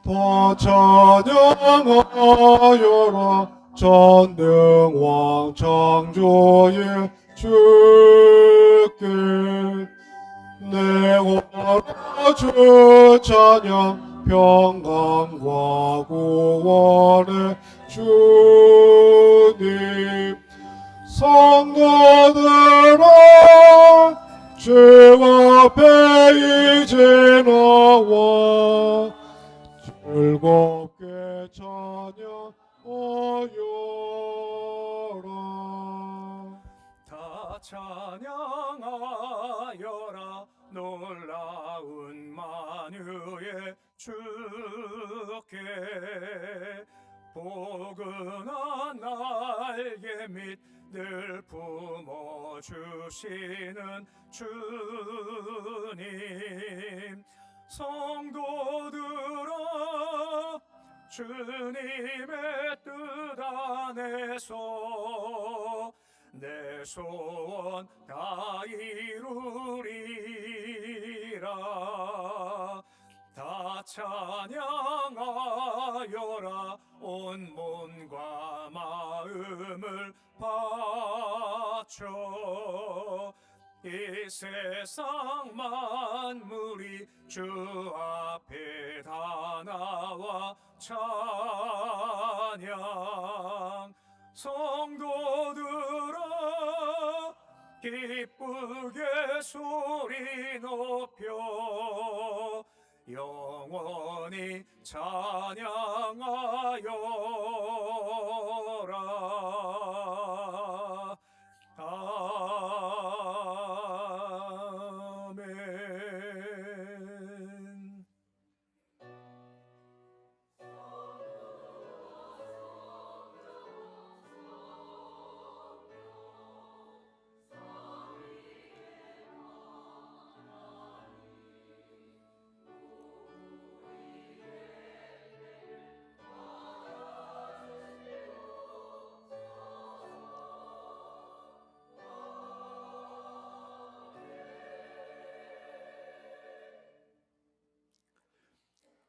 더 찬양하여라. 전능왕 창조의 주께 내 원하 주 찬양 평강과 구원의 주님 성도들아 주 앞에 이제 나와 즐겁게 찬양하여라. 다 찬양하여라. 놀라운 만유의 주께 포근한 날개 밑 늘 품어주시는 주님 성도들아 주님의 뜻 안에서 내 소원 다 이루리라. 다 찬양하여라. 온 몸과 마음을 바쳐 이 세상 만물이 주 앞에 다 나와 찬양 성도들아 기쁘게 소리 높여 영원히 찬양하여라. 아멘.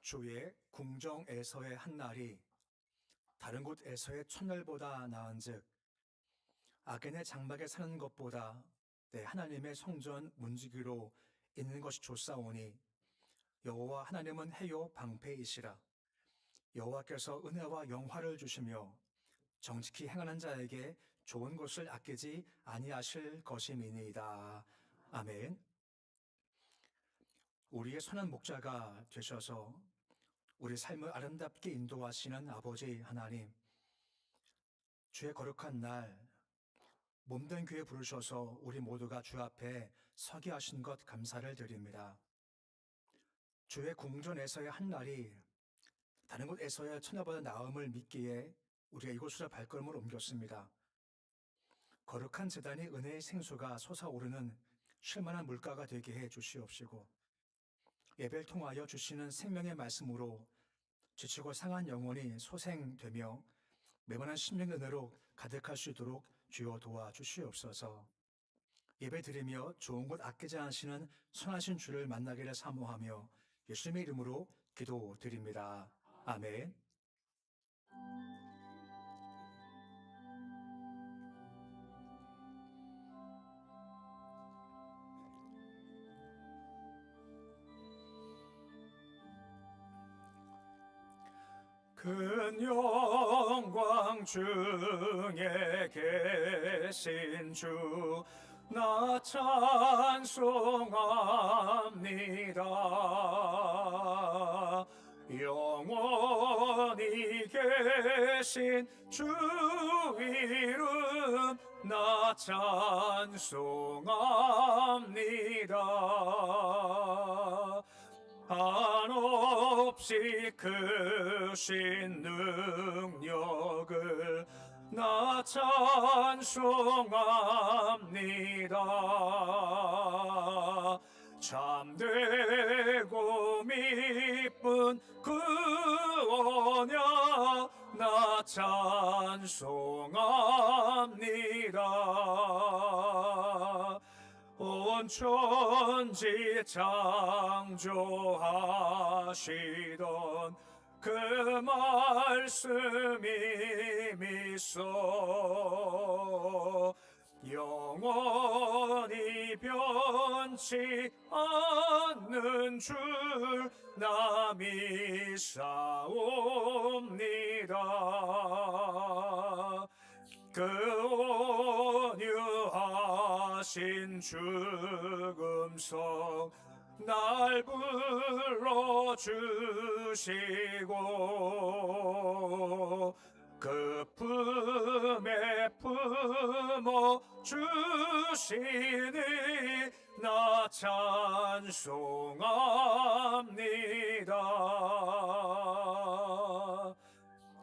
주의 궁정에서의 한날이 다른 곳에서의 천열보다 나은즉 악인의 장막에 사는 것보다 내 하나님의 성전 문지기로 있는 것이 좋사오니 여호와 하나님은 해요 방패이시라. 여호와께서 은혜와 영화를 주시며 정직히 행하는 자에게 좋은 것을 아끼지 아니하실 것임이니이다. 아멘. 우리의 선한 목자가 되셔서 우리 삶을 아름답게 인도하시는 아버지 하나님, 주의 거룩한 날 몸된 교회 부르셔서 우리 모두가 주 앞에 서게 하신 것 감사를 드립니다. 주의 궁전에서의 한날이 다른 곳에서의 천하보다 나음을 믿기에 우리가 이곳으로 발걸음을 옮겼습니다. 거룩한 제단이 은혜의 생수가 솟아오르는 쉴만한 물가가 되게 해 주시옵시고 예배를 통하여 주시는 생명의 말씀으로 지치고 상한 영혼이 소생되며 매번한 심령의 은혜로 가득할 수 있도록 주여 도와주시옵소서. 예배 드리며 좋은 것 아끼지 않으시는 선하신 주를 만나기를 사모하며 예수님의 이름으로 기도드립니다. 아멘. 큰 영광 중에 계신 주 나 찬송합니다. 영원히 계신 주 이름 나 찬송합니다. 한없이 크신 능력을 나 찬송합니다. 참되고 미쁜 그 언약 나 찬송합니다. 온 천지 창조하시던 그 말씀이 믿소 영원히 변치 않는 줄 나 믿사옵니다. 그 온유하신 죽음성 날 불러주시고 그 품에 품어 주시니 나 찬송합니다.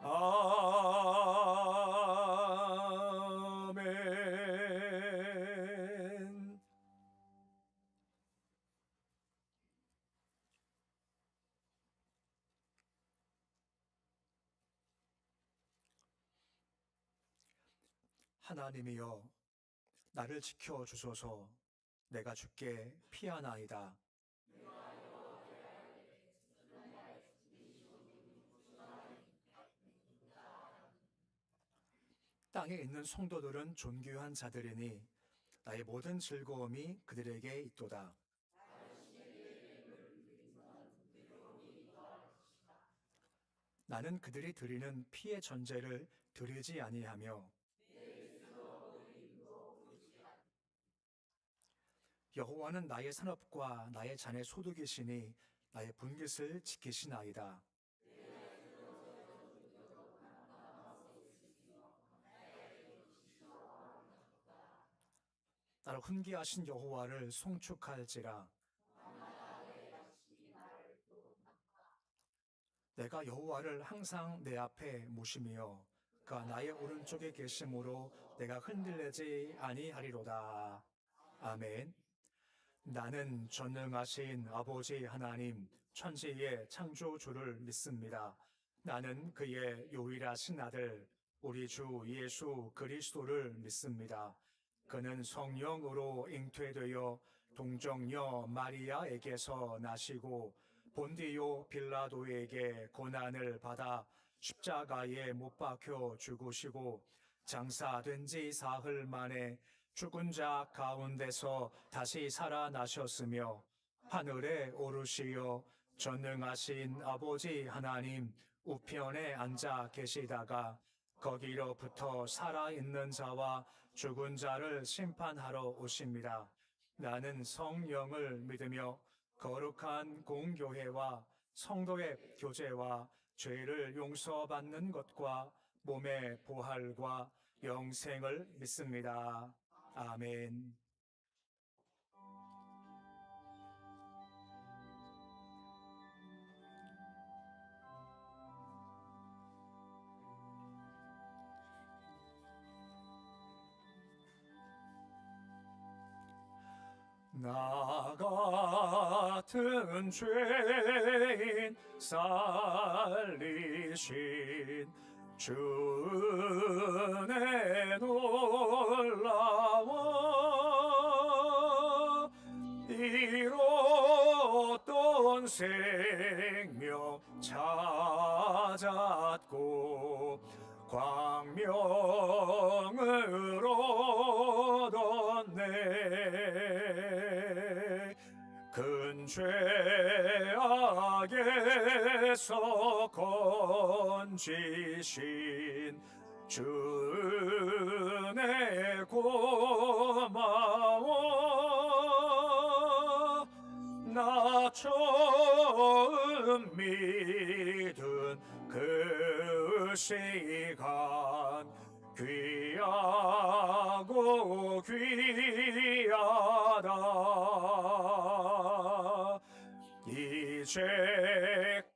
아멘. 하나님이여 나를 지켜주소서. 내가 주께 피하나이다. 땅에 있는 성도들은 존귀한 자들이니 나의 모든 즐거움이 그들에게 있도다. 나는 그들이 드리는 피의 전제를 드리지 아니하며 여호와는 나의 산업과 나의 잔의 소득이시니 나의 분깃을 지키시나이다. 나를 훈계하신 여호와를 송축할지라. 내가 여호와를 항상 내 앞에 모심이요 그가 나의 오른쪽에 계심으로 내가 흔들리지 아니하리로다. 아멘. 나는 전능하신 아버지 하나님 천지의 창조주를 믿습니다. 나는 그의 유일하신 아들 우리 주 예수 그리스도를 믿습니다. 그는 성령으로 잉태되어 동정녀 마리아에게서 나시고 본디오 빌라도에게 고난을 받아 십자가에 못 박혀 죽으시고 장사된 지 사흘 만에 죽은 자 가운데서 다시 살아나셨으며 하늘에 오르시어 전능하신 아버지 하나님 우편에 앉아 계시다가 거기로부터 살아있는 자와 죽은 자를 심판하러 오십니다. 나는 성령을 믿으며 거룩한 공교회와 성도의 교제와 죄를 용서받는 것과 몸의 부활과 영생을 믿습니다. 아멘. 나 같은 죄인 살리신 주 은혜 놀라워 잃었던 생명 찾았고 광명을 얻었네. 큰 죄악에서 건지신 주 은혜 고마워. 나 처음 믿은 그 시간 귀하고 귀하다. 이제껏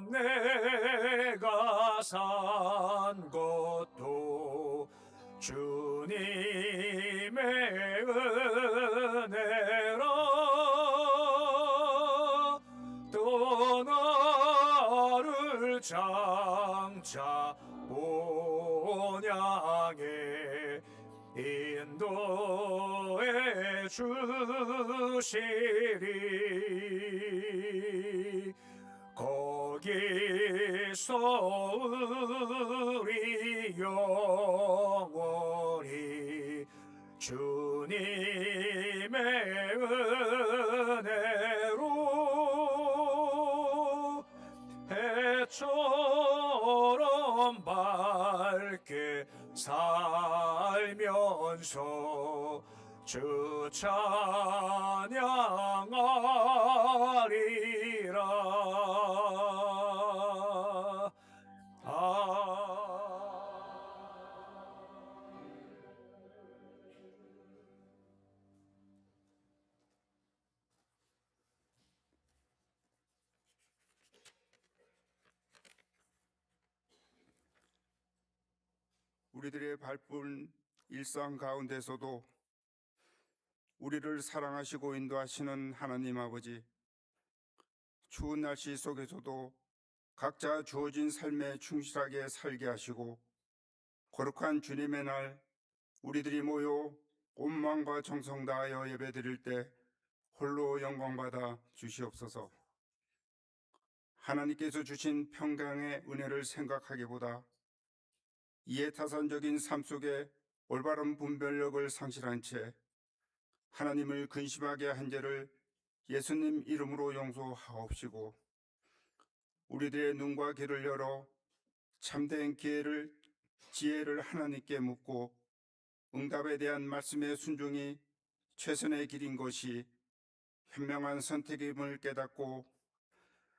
내가 산 것도 주님의 은혜라. 또 나를 장차 본향에 인도해 주시리. 여기서 우리 영원히 주님의 은혜로 해처럼 밝게 살면서 주 찬양하리라. 우리들의 바쁜 일상 가운데서도 우리를 사랑하시고 인도하시는 하나님 아버지, 추운 날씨 속에서도 각자 주어진 삶에 충실하게 살게 하시고 거룩한 주님의 날 우리들이 모여 온 마음과 정성 다하여 예배드릴 때 홀로 영광받아 주시옵소서. 하나님께서 주신 평강의 은혜를 생각하기보다 이해타산적인 삶 속에 올바른 분별력을 상실한 채 하나님을 근심하게 한 죄를 예수님 이름으로 용서하옵시고 우리들의 눈과 귀를 열어 참된 지혜를 하나님께 묻고 응답에 대한 말씀의 순종이 최선의 길인 것이 현명한 선택임을 깨닫고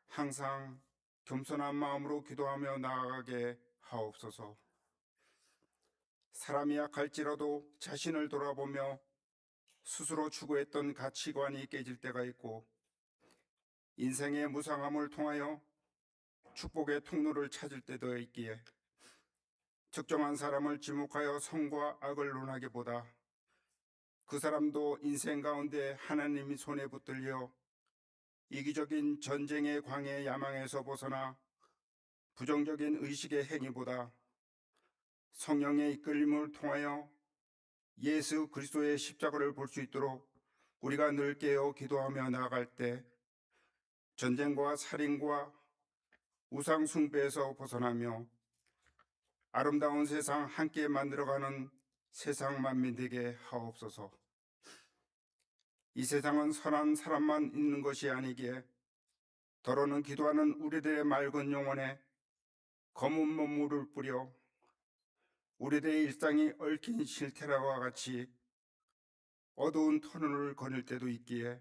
항상 겸손한 마음으로 기도하며 나아가게 하옵소서. 사람이 약할지라도 자신을 돌아보며 스스로 추구했던 가치관이 깨질 때가 있고 인생의 무상함을 통하여 축복의 통로를 찾을 때도 있기에 특정한 사람을 지목하여 선과 악을 논하기보다 그 사람도 인생 가운데 하나님의 손에 붙들려 이기적인 전쟁의 광해 야망에서 벗어나 부정적인 의식의 행위보다 성령의 이끌림을 통하여 예수 그리스도의 십자가를 볼 수 있도록 우리가 늘 깨어 기도하며 나아갈 때 전쟁과 살인과 우상 숭배에서 벗어나며 아름다운 세상 함께 만들어가는 세상 만민 되게 하옵소서. 이 세상은 선한 사람만 있는 것이 아니기에 더러는 기도하는 우리들의 맑은 영혼에 검은 먹물을 뿌려 우리들의 일상이 얽힌 실태라와 같이 어두운 터널을 거닐 때도 있기에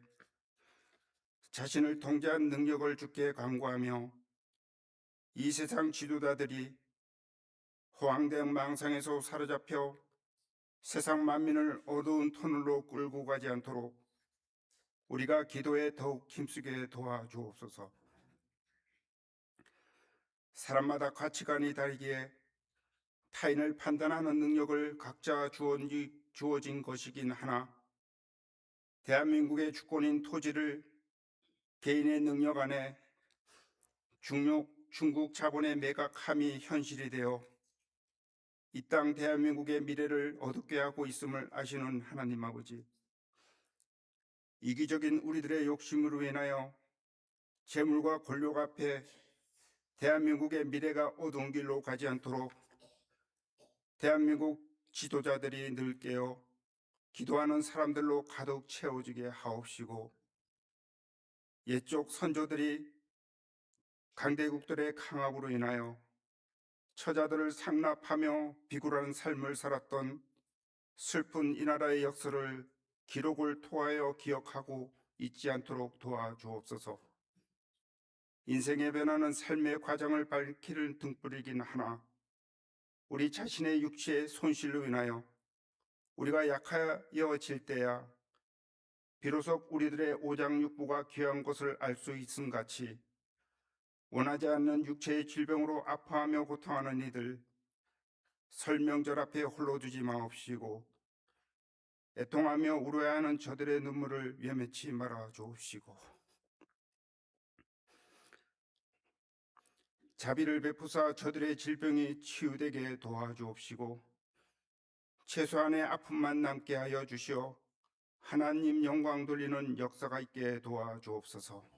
자신을 통제한 능력을 주께 간구하며 이 세상 지도자들이 호황된 망상에서 사로잡혀 세상 만민을 어두운 터널로 끌고 가지 않도록 우리가 기도에 더욱 힘쓰게 도와주옵소서. 사람마다 가치관이 다르기에 타인을 판단하는 능력을 각자 주어진 것이긴 하나 대한민국의 주권인 토지를 개인의 능력 안에 중국 자본의 매각함이 현실이 되어 이 땅 대한민국의 미래를 어둡게 하고 있음을 아시는 하나님 아버지, 이기적인 우리들의 욕심으로 인하여 재물과 권력 앞에 대한민국의 미래가 어두운 길로 가지 않도록 대한민국 지도자들이 늘 깨어 기도하는 사람들로 가득 채워지게 하옵시고 옛적 선조들이 강대국들의 강압으로 인하여 처자들을 상납하며 비굴한 삶을 살았던 슬픈 이 나라의 역사를 기록을 통하여 기억하고 잊지 않도록 도와주옵소서. 인생의 변화는 삶의 과정을 밝히는 등불이긴 하나 우리 자신의 육체의 손실로 인하여 우리가 약하여질 때야 비로소 우리들의 오장육부가 귀한 것을 알 수 있음 같이 원하지 않는 육체의 질병으로 아파하며 고통하는 이들 설명절 앞에 홀로 두지 마옵시고 애통하며 울어야 하는 저들의 눈물을 외면치 말아 주옵시고 자비를 베푸사 저들의 질병이 치유되게 도와주옵시고 최소한의 아픔만 남게 하여 주시어 하나님 영광 돌리는 역사가 있게 도와주옵소서.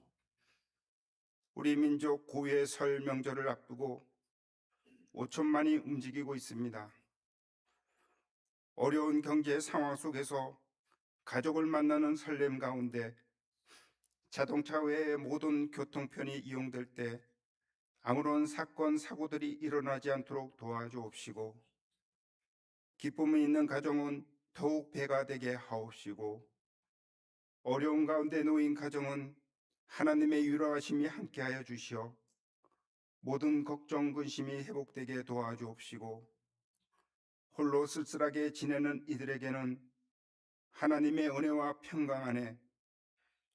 우리 민족 고유의 설 명절을 앞두고 5천만이 움직이고 있습니다. 어려운 경제 상황 속에서 가족을 만나는 설렘 가운데 자동차 외의 모든 교통편이 이용될 때 아무런 사건, 사고들이 일어나지 않도록 도와주옵시고, 기쁨이 있는 가정은 더욱 배가 되게 하옵시고, 어려운 가운데 놓인 가정은 하나님의 유라하심이 함께하여 주시어 모든 걱정, 근심이 회복되게 도와주옵시고, 홀로 쓸쓸하게 지내는 이들에게는 하나님의 은혜와 평강 안에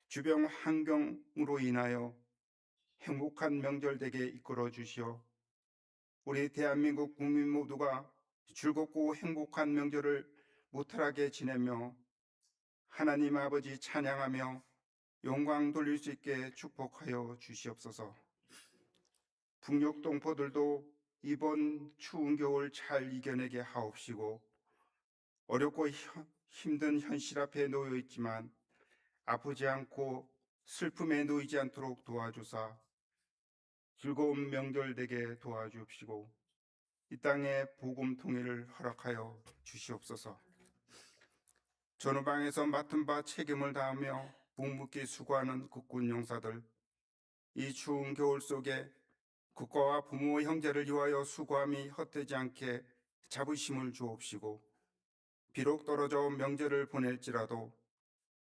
주변 환경으로 인하여 행복한 명절 되게 이끌어 주시어 우리 대한민국 국민 모두가 즐겁고 행복한 명절을 무탈하게 지내며 하나님 아버지 찬양하며 영광 돌릴 수 있게 축복하여 주시옵소서. 북녘 동포들도 이번 추운 겨울 잘 이겨내게 하옵시고, 어렵고 힘든 현실 앞에 놓여 있지만 아프지 않고 슬픔에 놓이지 않도록 도와주사 즐거운 명절 되게 도와주옵시고, 이 땅에 복음 통일을 허락하여 주시옵소서. 전후방에서 맡은 바 책임을 다하며 묵묵히 수고하는 국군 용사들, 이 추운 겨울 속에 국가와 부모 형제를 위하여 수고함이 헛되지 않게 자부심을 주옵시고, 비록 떨어져 명절을 보낼지라도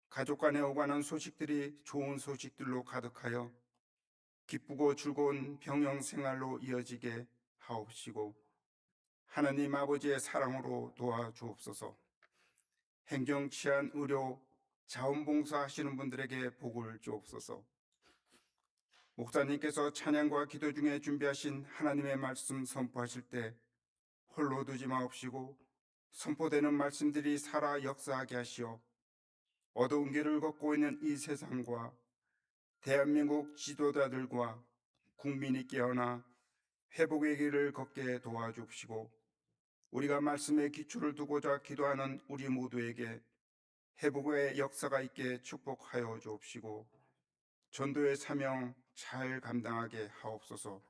가족 간에 오가는 소식들이 좋은 소식들로 가득하여 기쁘고 즐거운 병영 생활로 이어지게 하옵시고, 하나님 아버지의 사랑으로 도와주옵소서. 행정, 치안, 의료, 자원봉사 하시는 분들에게 복을 주옵소서. 목사님께서 찬양과 기도 중에 준비하신 하나님의 말씀 선포하실 때 홀로 두지 마옵시고, 선포되는 말씀들이 살아 역사하게 하시어 어두운 길을 걷고 있는 이 세상과 대한민국 지도자들과 국민이 깨어나 회복의 길을 걷게 도와주옵시고, 우리가 말씀의 기초를 두고자 기도하는 우리 모두에게 회복의 역사가 있게 축복하여 주옵시고, 전도의 사명 잘 감당하게 하옵소서.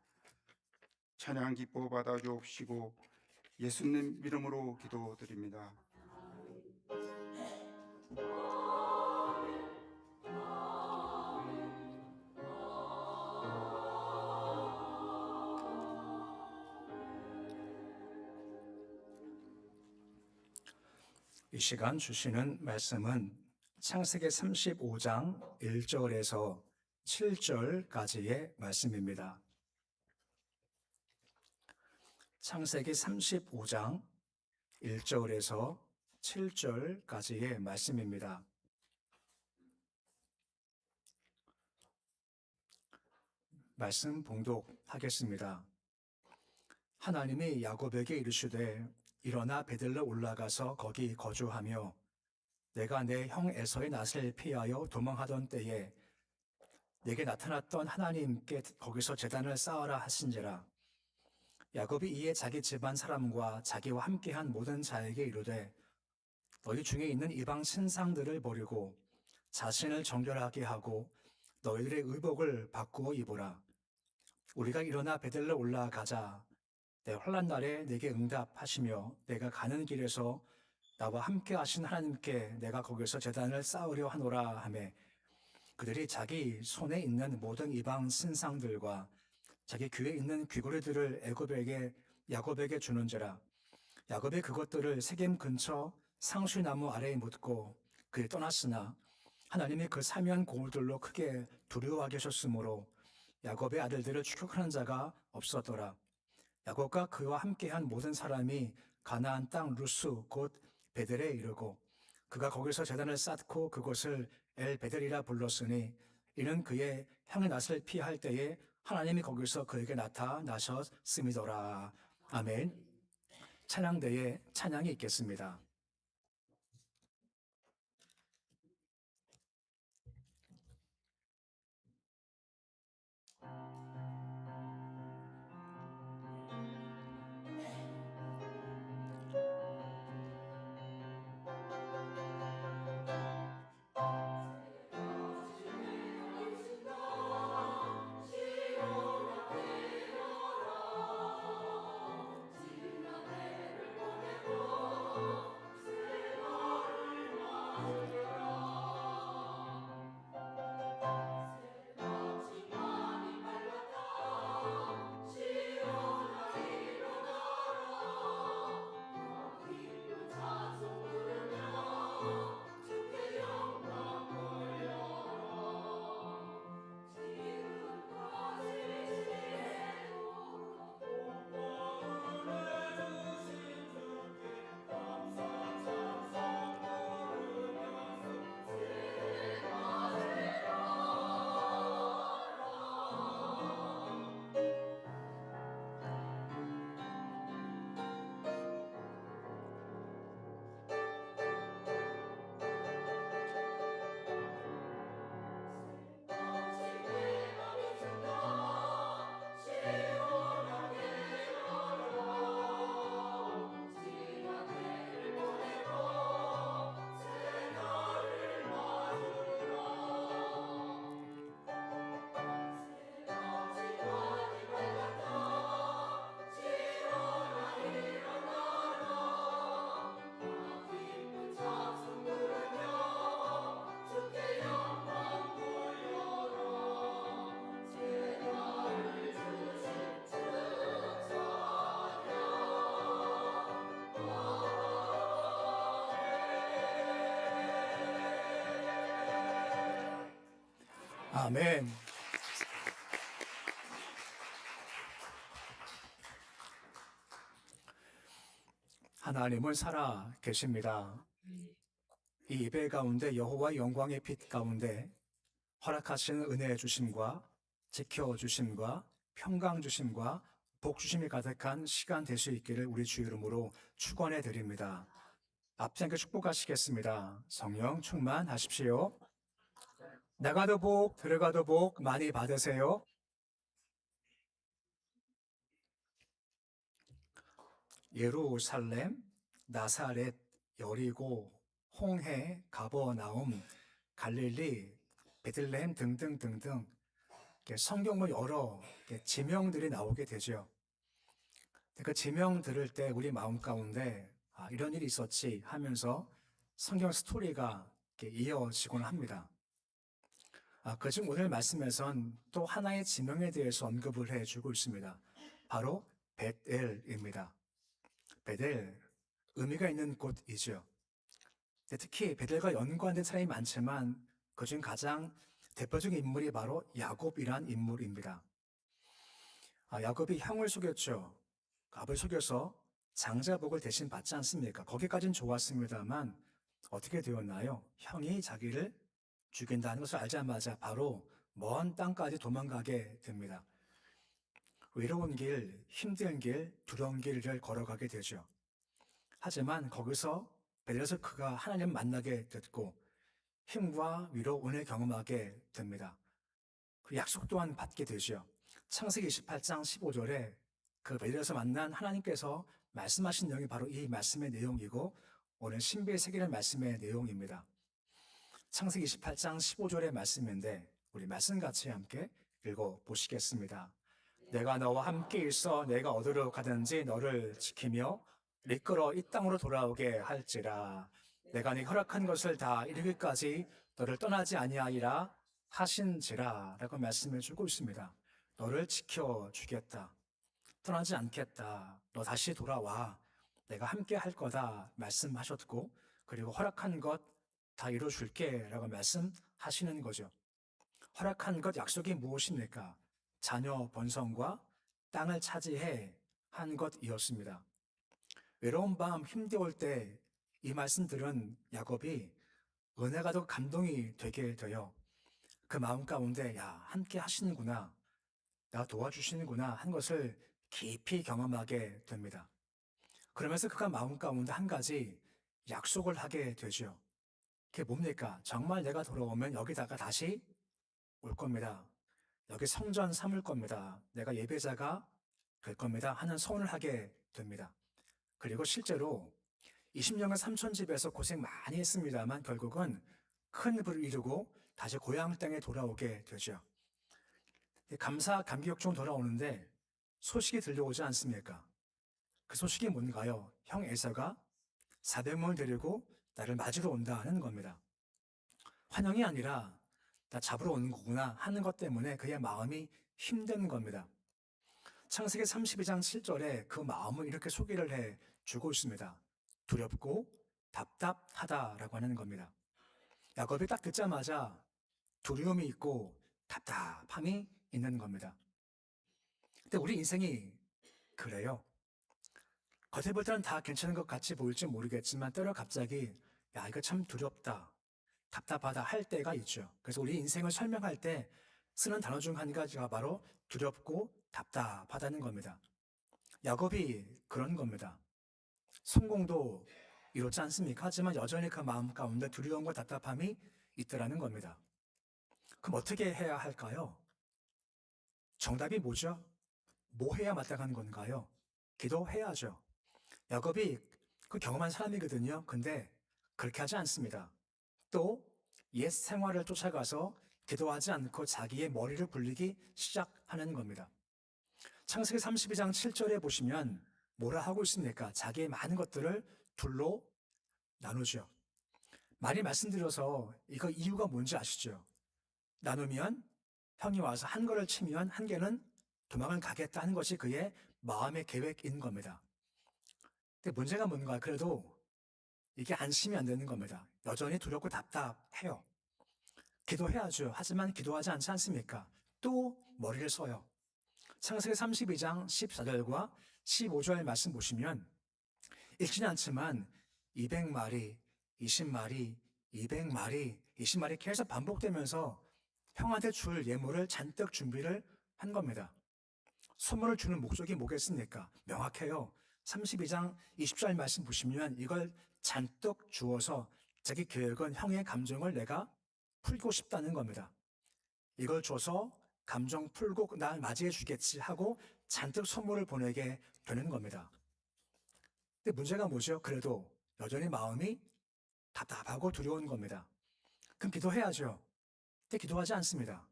찬양 기뻐 받아 주옵시고 예수님 이름으로 기도드립니다. 이 시간 주시는 말씀은 창세기 35장 1절에서 7절까지의 말씀입니다. 창세기 35장 1절에서 7절까지의 말씀입니다. 말씀 봉독하겠습니다. 하나님이 야곱에게 이르시되 일어나 베들레 올라가서 거기 거주하며 내가 내 형 에서의 낯을 피하여 도망하던 때에 내게 나타났던 하나님께 거기서 제단을 쌓아라 하신지라. 야곱이 이에 자기 집안 사람과 자기와 함께한 모든 자에게 이르되 너희 중에 있는 이방 신상들을 버리고 자신을 정결하게 하고 너희들의 의복을 바꾸어 입으라. 우리가 일어나 베들레 올라가자. 내 환난 날에 내게 응답하시며 내가 가는 길에서 나와 함께 하신 하나님께 내가 거기서 제단을 쌓으려 하노라 하매 그들이 자기 손에 있는 모든 이방 신상들과 자기 귀에 있는 귀고리들을 야곱에게 주는지라. 야곱이 그것들을 세겜 근처 상수나무 아래에 묻고 그에 떠났으나 하나님이 그 사면 고울들로 크게 두려워하게 하셨으므로 야곱의 아들들을 추격하는 자가 없었더라. 야곱과 그와 함께한 모든 사람이 가나안 땅 루스 곧 베델에 이르고 그가 거기서 제단을 쌓고 그곳을 엘베델이라 불렀으니 이는 그의 형의 낯을 피할 때에 하나님이 거기서 그에게 나타나셨음이더라. 아멘. 찬양대에 찬양이 있겠습니다. 아멘. 하나님은 살아 계십니다. 이 예배 가운데 여호와의 영광의 빛 가운데 허락하시는 은혜의 주심과 지켜주심과 평강 주심과 복 주심이 가득한 시간 될 수 있기를 우리 주 이름으로 축원해 드립니다. 앞에 함께 축복하시겠습니다. 성령 충만하십시오. 나가도 복, 들어가도 복 많이 받으세요. 예루살렘, 나사렛, 여리고, 홍해, 가버나움, 갈릴리, 베들레헴 등등등등 성경의 여러 지명들이 나오게 되죠. 그 지명 들을 때 우리 마음 가운데 이런 일이 있었지 하면서 성경 스토리가 이어지곤 합니다. 그중 오늘 말씀에선 또 하나의 지명에 대해서 언급을 해주고 있습니다. 바로 벳엘입니다. 벳엘, 의미가 있는 곳이죠. 특히 벳엘과 연관된 사람이 많지만 그중 가장 대표적인 인물이 바로 야곱이란 인물입니다. 야곱이 형을 속였죠. 아버지를 속여서 장자복을 대신 받지 않습니까? 거기까지는 좋았습니다만 어떻게 되었나요? 형이 자기를 죽인다는 것을 알자마자 바로 먼 땅까지 도망가게 됩니다. 외로운 길, 힘든 길, 두려운 길을 걸어가게 되죠. 하지만 거기서 벳엘에서 그가 하나님을 만나게 됐고 힘과 위로 은혜 경험하게 됩니다. 그 약속 또한 받게 되죠. 창세기 28장 15절에 그 벳엘에서 만난 하나님께서 말씀하신 내용이 바로 이 말씀의 내용이고 오늘 신비의 세계의 말씀의 내용입니다. 창세기 28장 15절의 말씀인데 우리 말씀 같이 함께 읽어보시겠습니다. 내가 너와 함께 있어 내가 어디로 가든지 너를 지키며 이끌어 이 땅으로 돌아오게 할지라. 내가 네 허락한 것을 다 이루기까지 너를 떠나지 아니하리라 하신지라 라고 말씀해 주고 있습니다. 너를 지켜주겠다. 떠나지 않겠다. 너 다시 돌아와. 내가 함께 할 거다 말씀하셨고 그리고 허락한 것 다 이루어줄게 라고 말씀하시는 거죠. 허락한 것 약속이 무엇입니까? 자녀 번성과 땅을 차지해 한 것이었습니다. 외로운 밤 힘겨울 때 이 말씀 들은 야곱이 은혜가 더 감동이 되게 돼요. 그 마음 가운데 함께 하시는구나, 나 도와주시는구나 한 것을 깊이 경험하게 됩니다. 그러면서 그가 마음 가운데 한 가지 약속을 하게 되죠. 그게 뭡니까? 정말 내가 돌아오면 여기다가 다시 올 겁니다. 여기 성전 삼을 겁니다. 내가 예배자가 될 겁니다 하는 선언을 하게 됩니다. 그리고 실제로 20년간 삼촌집에서 고생 많이 했습니다만 결국은 큰 부를 이루고 다시 고향 땅에 돌아오게 되죠. 감사 감격 중 돌아오는데 소식이 들려오지 않습니까? 그 소식이 뭔가요? 형 에서가 400명을 데리고 나를 맞으러 온다는 겁니다. 환영이 아니라 나 잡으러 오는 거구나 하는 것 때문에 그의 마음이 힘든 겁니다. 창세기 32장 7절에 그 마음을 이렇게 소개를 해 주고 있습니다. 두렵고 답답하다라고 하는 겁니다. 야곱이 딱 듣자마자 두려움이 있고 답답함이 있는 겁니다. 근데 우리 인생이 그래요. 겉에 볼 때는 다 괜찮은 것 같이 보일지 모르겠지만 때로 갑자기 이거 참 두렵다, 답답하다 할 때가 있죠. 그래서 우리 인생을 설명할 때 쓰는 단어 중 한 가지가 바로 두렵고 답답하다는 겁니다. 야곱이 그런 겁니다. 성공도 이렇지 않습니까? 하지만 여전히 그 마음 가운데 두려움과 답답함이 있더라는 겁니다. 그럼 어떻게 해야 할까요? 정답이 뭐죠? 뭐 해야 마땅한 건가요? 기도해야죠. 야곱이 그 경험한 사람이거든요. 근데 그렇게 하지 않습니다. 또 옛 생활을 쫓아가서 기도하지 않고 자기의 머리를 굴리기 시작하는 겁니다. 창세기 32장 7절에 보시면 뭐라 하고 있습니까? 자기의 많은 것들을 둘로 나누죠. 많이 말씀드려서 이거 이유가 뭔지 아시죠? 나누면 형이 와서 한 거를 치면 한 개는 도망을 가겠다 하는 것이 그의 마음의 계획인 겁니다. 근데 문제가 뭔가 그래도 이게 안심이 안 되는 겁니다. 여전히 두렵고 답답해요. 기도해야죠. 하지만 기도하지 않지 않습니까? 또 머리를 써요. 창세기 32장 14절과 15절 말씀 보시면 읽지는 않지만 200마리, 20마리, 200마리, 20마리 계속 반복되면서 형한테 줄 예물을 잔뜩 준비를 한 겁니다. 선물을 주는 목적이 뭐겠습니까? 명확해요. 32장 20절 말씀 보시면 이걸 잔뜩 주어서 자기 계획은 형의 감정을 내가 풀고 싶다는 겁니다. 이걸 줘서 감정 풀고 날 맞이해 주겠지 하고 잔뜩 선물을 보내게 되는 겁니다. 근데 문제가 뭐죠? 그래도 여전히 마음이 답답하고 두려운 겁니다. 그럼 기도해야죠. 근데 기도하지 않습니다.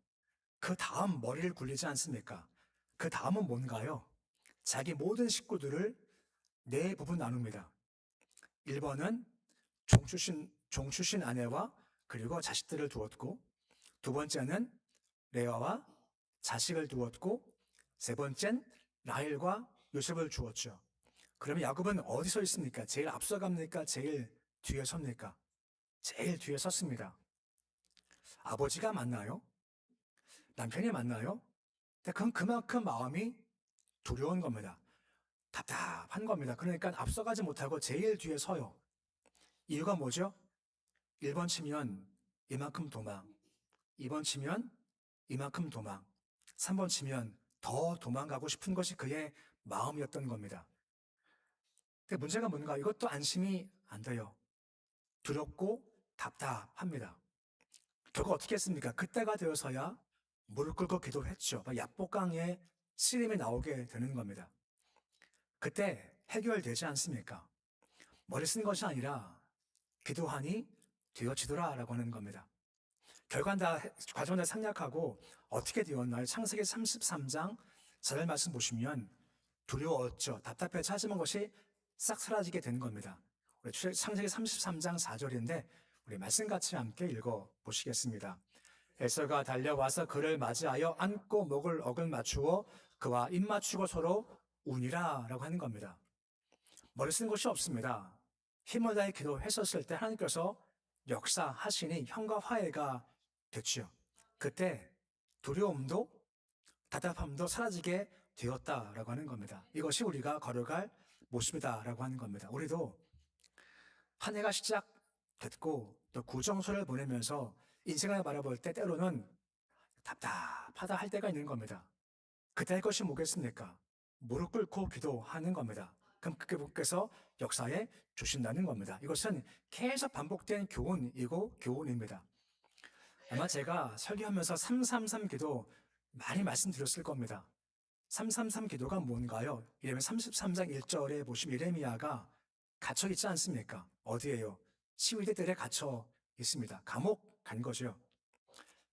그 다음 머리를 굴리지 않습니까? 그 다음은 뭔가요? 자기 모든 식구들을 네 부분 나눕니다. 1번은 종추신 아내와 그리고 자식들을 두었고, 두 번째는 레아와 자식을 두었고, 세 번째는 라헬과 요셉을 주었죠. 그러면 야곱은 어디 서 있습니까? 제일 앞서 갑니까? 제일 뒤에 섭니까? 제일 뒤에 섰습니다. 아버지가 맞나요? 남편이 맞나요? 근데 그건 그만큼 마음이 두려운 겁니다. 답답한 겁니다. 그러니까 앞서가지 못하고 제일 뒤에 서요. 이유가 뭐죠? 1번 치면 이만큼 도망, 2번 치면 이만큼 도망, 3번 치면 더 도망가고 싶은 것이 그의 마음이었던 겁니다. 근데 문제가 뭔가 이것도 안심이 안 돼요. 두렵고 답답합니다. 결국 어떻게 했습니까? 그때가 되어서야 무릎 꿇고 기도했죠. 야복강에 씨름이 나오게 되는 겁니다. 그때 해결되지 않습니까? 머리 쓴 것이 아니라 기도하니 되어지더라 라고 하는 겁니다. 결과는 다 과정을 다 생략하고 어떻게 되었나요? 창세기 33장 4절 말씀 보시면 두려웠죠. 답답해 찾으면 것이 싹 사라지게 되는 겁니다. 우리 창세기 33장 4절인데 우리 말씀 같이 함께 읽어 보시겠습니다. 에서가 달려와서 그를 맞이하여 안고 목을 억을 맞추어 그와 입 맞추고 서로 운이라 라고 하는 겁니다. 머리 쓴 것이 없습니다. 힘을 다해 기도했었을 때 하나님께서 역사하시니 형과 화해가 됐죠. 그때 두려움도 답답함도 사라지게 되었다라고 하는 겁니다. 이것이 우리가 걸어갈 모습이다라고 하는 겁니다. 우리도 한 해가 시작됐고 또 구정설을 보내면서 인생을 바라볼 때 때로는 답답하다 할 때가 있는 겁니다. 그때 할 것이 뭐겠습니까? 무릎 꿇고 기도하는 겁니다. 그럼 그분께서 역사에 주신다는 겁니다. 이것은 계속 반복된 교훈이고 교훈입니다. 아마 제가 설교하면서 333 기도 많이 말씀드렸을 겁니다. 333 기도가 뭔가요? 이러면 33장 1절에 보시면 예레미야가 갇혀 있지 않습니까? 어디에요? 시위대들에 갇혀 있습니다. 감옥 간 거죠.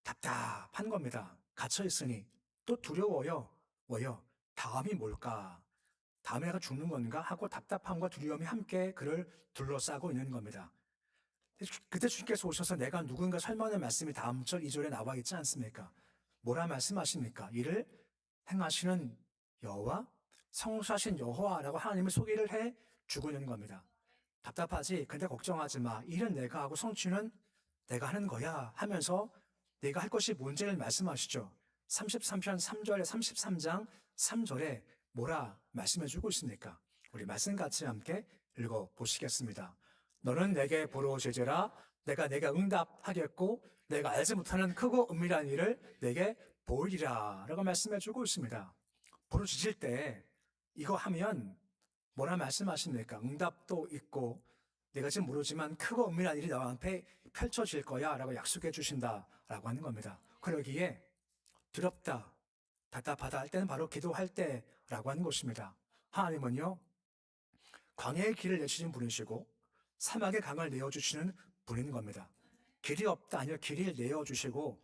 답답한 겁니다. 갇혀 있으니 또 두려워요. 왜요? 다음이 뭘까? 다음에 내가 죽는 건가? 하고 답답함과 두려움이 함께 그를 둘러싸고 있는 겁니다. 그때 주님께서 오셔서 내가 누군가 설명하는 말씀이 다음 절 2절에 나와 있지 않습니까? 뭐라 말씀하십니까? 이를 행하시는 여호와, 성수하신 여호와라고 하나님을 소개를 해 주고 있는 겁니다. 답답하지? 근데 걱정하지 마. 일은 내가 하고 성취는 내가 하는 거야 하면서 내가 할 것이 뭔지를 말씀하시죠. 33편 3절에 33장 3절에 뭐라 말씀해 주고 있습니까? 우리 말씀 같이 함께 읽어 보시겠습니다. 너는 내게 보러 제제라. 내가 응답하겠고 내가 알지 못하는 크고 은밀한 일을 내게 보이리라 라고 말씀해 주고 있습니다. 부르짖을 때 이거 하면 뭐라 말씀하십니까? 응답도 있고 내가 지금 모르지만 크고 은밀한 일이 나와 앞에 펼쳐질 거야 라고 약속해 주신다 라고 하는 겁니다. 그러기에 두렵다, 답답하다 할 때는 바로 기도할 때라고 하는 것입니다. 하나님은요, 광야의 길을 내주신 분이시고 사막의 강을 내어주시는 분인 겁니다. 길이 없다 아니요, 길을 내어주시고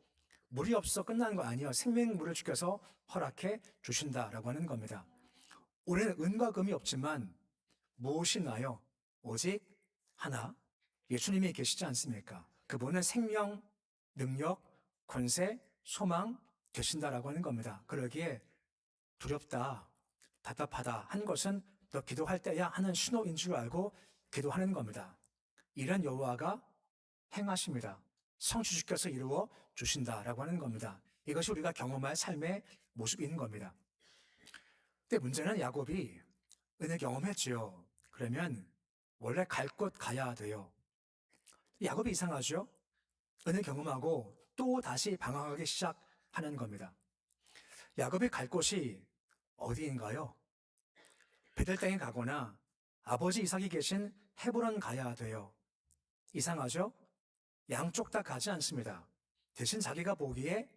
물이 없어 끝나는 거 아니요, 생명물을 주께서 허락해 주신다라고 하는 겁니다. 우리는 은과 금이 없지만 무엇이 나요? 오직 하나, 예수님이 계시지 않습니까? 그분은 생명, 능력, 권세, 소망 되신다라고 하는 겁니다. 그러기에 두렵다, 답답하다 한 것은 너 기도할 때야 하는 신호인 줄 알고 기도하는 겁니다. 이런 여호와가 행하십니다. 성취주께서 이루어 주신다라고 하는 겁니다. 이것이 우리가 경험할 삶의 모습인 겁니다. 근데 문제는 야곱이 은혜 경험했지요. 그러면 원래 갈 곳 가야 돼요. 야곱이 이상하죠? 은혜 경험하고 또 다시 방황하기 시작하는 겁니다. 야곱이 갈 곳이 어디인가요? 베델 땅에 가거나 아버지 이삭이 계신 헤브론 가야 돼요. 이상하죠? 양쪽 다 가지 않습니다. 대신 자기가 보기에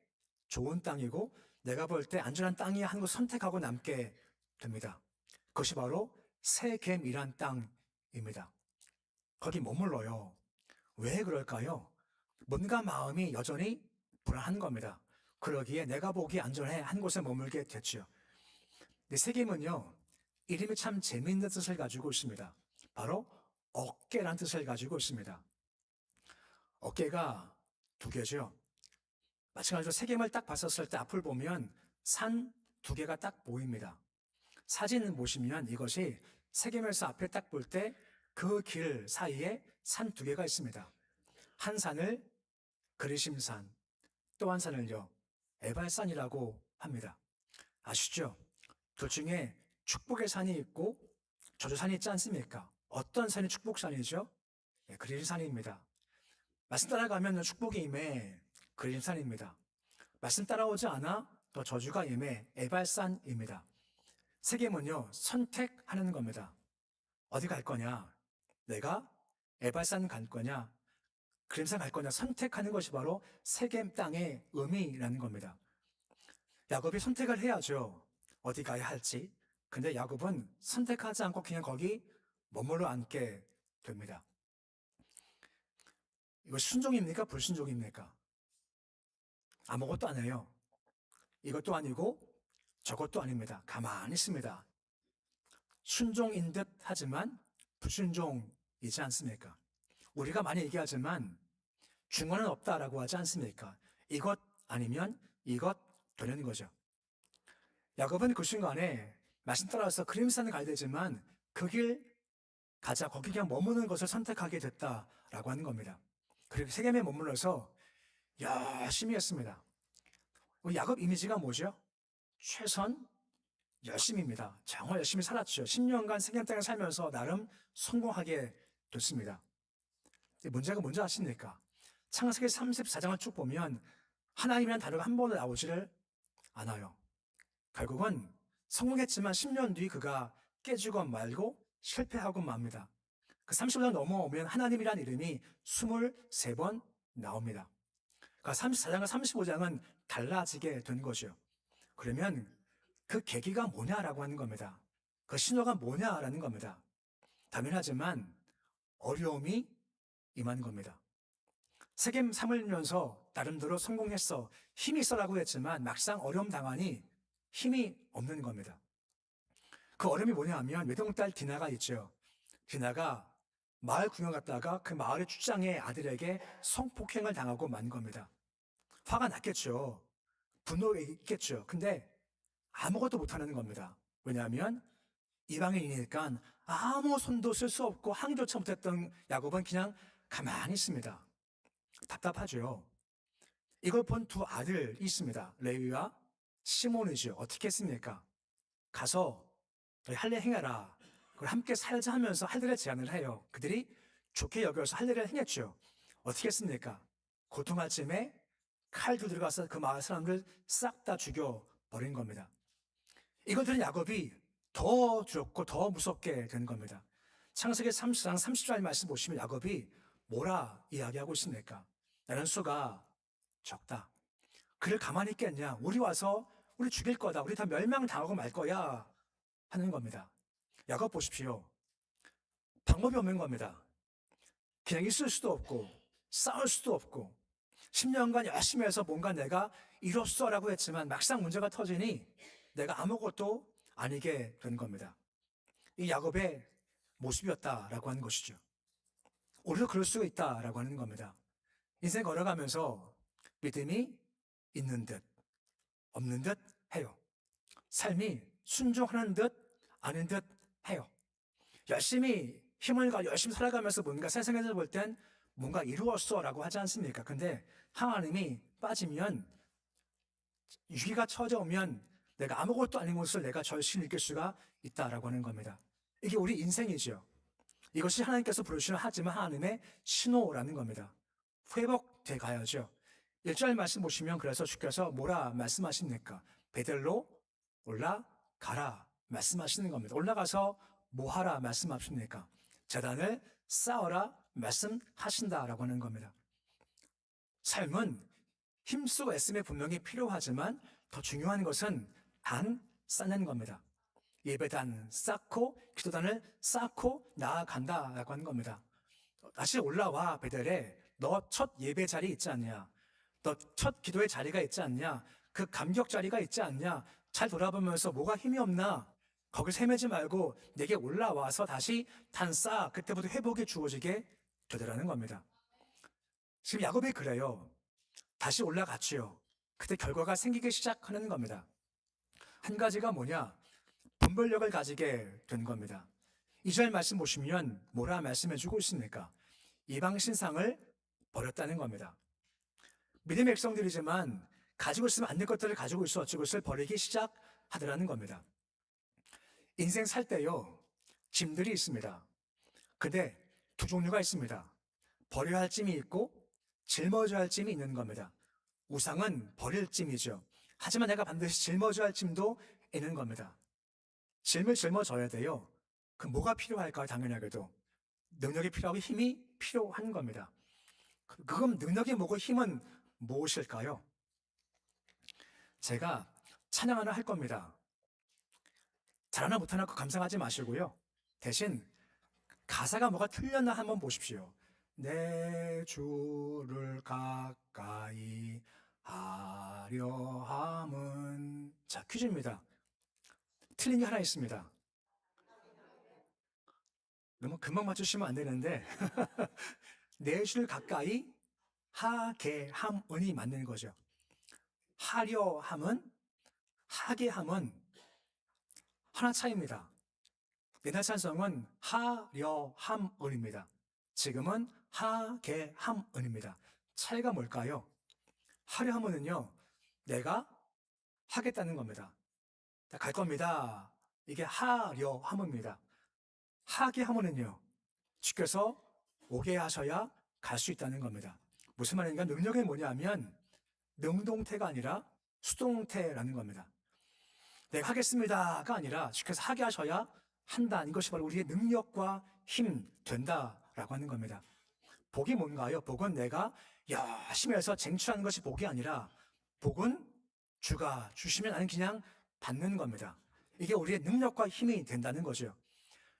좋은 땅이고 내가 볼 때 안전한 땅이 한 곳 선택하고 남게 됩니다. 그것이 바로 세겜이란 땅입니다. 거기 머물러요. 왜 그럴까요? 뭔가 마음이 여전히 불안한 겁니다. 그러기에 내가 보기 안전해 한 곳에 머물게 됐죠. 근데 세겜은요, 이름이 참 재미있는 뜻을 가지고 있습니다. 바로 어깨란 뜻을 가지고 있습니다. 어깨가 두 개죠. 마찬가지로 세겜을 딱 봤었을 때 앞을 보면 산 두 개가 딱 보입니다. 사진을 보시면 이것이 세겜에서 앞에 딱 볼 때 그 길 사이에 산 두 개가 있습니다. 한 산을 그리심산, 또 한 산을요, 에발산이라고 합니다. 아시죠? 둘 중에 축복의 산이 있고 저주산이 있지 않습니까? 어떤 산이 축복산이죠? 네, 그리심산입니다. 말씀 따라가면 축복이 임해 그리심산입니다. 말씀 따라오지 않아 더 저주가 임해 에발산입니다. 세겜은요, 선택하는 겁니다. 어디 갈 거냐? 내가 에발산 갈 거냐? 그림산 갈 거냐? 선택하는 것이 바로 세겜 땅의 의미라는 겁니다. 야곱이 선택을 해야죠. 어디 가야 할지. 근데 야곱은 선택하지 않고 그냥 거기 머물러 앉게 됩니다. 이거 순종입니까? 불순종입니까? 아무것도 안 해요. 이것도 아니고 저것도 아닙니다. 가만히 있습니다. 순종인 듯 하지만 불순종이지 않습니까? 우리가 많이 얘기하지만 중간은 없다라고 하지 않습니까? 이것 아니면 이것 되는 거죠. 야곱은 그 순간에 말씀 따라서 그림산을 가야 되지만 그 길 가자, 거기 그냥 머무는 것을 선택하게 됐다라고 하는 겁니다. 그리고 세겜에 머물러서 열심히 했습니다. 야곱 이미지가 뭐죠? 최선 열심입니다. 정말 열심히 살았죠. 10년간 세겜 땅에 살면서 나름 성공하게 됐습니다. 문제가 뭔지 아십니까? 창세기 34장을 쭉 보면 하나님이라는 단어가 한 번도 나오지를 않아요. 결국은 성공했지만 10년 뒤 그가 깨지고 말고 실패하고 맙니다. 그 30년 넘어오면 하나님이라는 이름이 23번 나옵니다. 그러니까 34장과 35장은 달라지게 된 거죠. 그러면 그 계기가 뭐냐라고 하는 겁니다. 그 신호가 뭐냐라는 겁니다. 당연하지만 어려움이 임한 겁니다. 세겜 삼으면서 나름대로 성공했어, 힘이 있어라고 했지만 막상 어려움 당하니 힘이 없는 겁니다. 그 어려움이 뭐냐 하면 외동딸 디나가 있죠. 디나가 마을 구경 갔다가 그 마을의 주장의 아들에게 성폭행을 당하고 만 겁니다. 화가 났겠죠. 분노가 있겠죠. 근데 아무것도 못하는 겁니다. 왜냐하면 이방인이니까 아무 손도 쓸 수 없고 항의조차 못했던 야곱은 그냥 가만히 있습니다. 답답하죠. 이걸 본 두 아들이 있습니다. 레위와 시몬이죠. 어떻게 했습니까? 가서 너희 할례 행해라. 그걸 함께 살자 하면서 할례를 제안을 해요. 그들이 좋게 여겨서 할례를 행했죠. 어떻게 했습니까? 고통할 쯤에 칼도 들어가서 그 마을 사람들 싹 다 죽여버린 겁니다. 이걸 들은 야곱이 더 두렵고 더 무섭게 된 겁니다. 창세기 30장 30절 말씀 보시면 야곱이 뭐라 이야기하고 있습니까? 나는 수가 적다. 그를 가만히 있겠냐? 우리 와서 우리 죽일 거다. 우리 다 멸망당하고 말 거야. 하는 겁니다. 야곱 보십시오. 방법이 없는 겁니다. 그냥 있을 수도 없고 싸울 수도 없고 10년간 열심히 해서 뭔가 내가 이뤘어라고 했지만 막상 문제가 터지니 내가 아무것도 아니게 된 겁니다. 이 야곱의 모습이었다라고 하는 것이죠. 우리도 그럴 수 있다라고 하는 겁니다. 인생 걸어가면서 믿음이 있는 듯 없는 듯 해요. 삶이 순종하는 듯 아닌 듯 해요. 열심히 힘을 가 열심히 살아가면서 뭔가 세상에서 볼 땐 뭔가 이루었어라고 하지 않습니까? 근데 하나님이 빠지면 위기가 찾아오면 내가 아무것도 아닌 것을 내가 절실히 느낄 수가 있다라고 하는 겁니다. 이게 우리 인생이죠. 이것이 하나님께서 부르시는 하지만 하나님의 신호라는 겁니다. 회복돼 가야죠. 1절 말씀 보시면 그래서 주께서 뭐라 말씀하십니까? 베델로 올라가라 말씀하시는 겁니다. 올라가서 뭐하라 말씀하십니까? 제단을 쌓아라 말씀하신다라고 하는 겁니다. 삶은 힘쓰고 애씀이 분명히 필요하지만 더 중요한 것은 단 쌓는 겁니다. 예배단 쌓고 기도단을 쌓고 나아간다라고 하는 겁니다. 다시 올라와 베델에 너 첫 예배 자리 있지 않냐? 너 첫 기도의 자리가 있지 않냐? 그 감격 자리가 있지 않냐? 잘 돌아보면서 뭐가 힘이 없나? 거기 세매지 말고 내게 올라와서 다시 단 쌓아 그때부터 회복이 주어지게 되더라는 겁니다. 지금 야곱이 그래요. 다시 올라갔지요. 그때 결과가 생기기 시작하는 겁니다. 한 가지가 뭐냐? 분별력을 가지게 된 겁니다. 2절 말씀 보시면 뭐라 말씀해주고 있습니까? 이방 신상을 버렸다는 겁니다. 믿음의 백성들이지만 가지고 있으면 안 될 것들을 가지고 있어 그것을 버리기 시작하더라는 겁니다. 인생 살 때요 짐들이 있습니다. 근데 두 종류가 있습니다. 버려야 할 짐이 있고 짊어져야 할 짐이 있는 겁니다. 우상은 버릴 짐이죠. 하지만 내가 반드시 짊어져야 할 짐도 있는 겁니다. 짐을 짊어져야 돼요. 그 뭐가 필요할까요? 당연하게도 능력이 필요하고 힘이 필요한 겁니다. 그럼 능력이 뭐고 힘은 무엇일까요? 제가 찬양 하나 할 겁니다. 잘하나 못하나 그 감상하지 마시고요. 대신 가사가 뭐가 틀렸나 한번 보십시오. 내 주를 가까이 하려 함은, 자, 퀴즈입니다. 틀린 게 하나 있습니다. 너무 금방 맞추시면 안 되는데 내 주를 가까이 하게 함은이 맞는 거죠. 하려 함은, 하게 함은 하나 차이입니다. 옛날 찬송은 하려 함은입니다. 지금은 하게 함은입니다. 차이가 뭘까요? 하려 함은은요, 내가 하겠다는 겁니다. 갈 겁니다. 이게 하려 함입니다. 하게 함은은요, 주께서 오게 하셔야 갈 수 있다는 겁니다. 무슨 말인가? 능력이 뭐냐면 능동태가 아니라 수동태라는 겁니다. 내가 하겠습니다가 아니라 주께서 하게 하셔야 한다. 이것이 바로 우리의 능력과 힘 된다라고 하는 겁니다. 복이 뭔가요? 복은 내가 열심히 해서 쟁취하는 것이 복이 아니라 복은 주가 주시면 나는 그냥 받는 겁니다. 이게 우리의 능력과 힘이 된다는 거죠.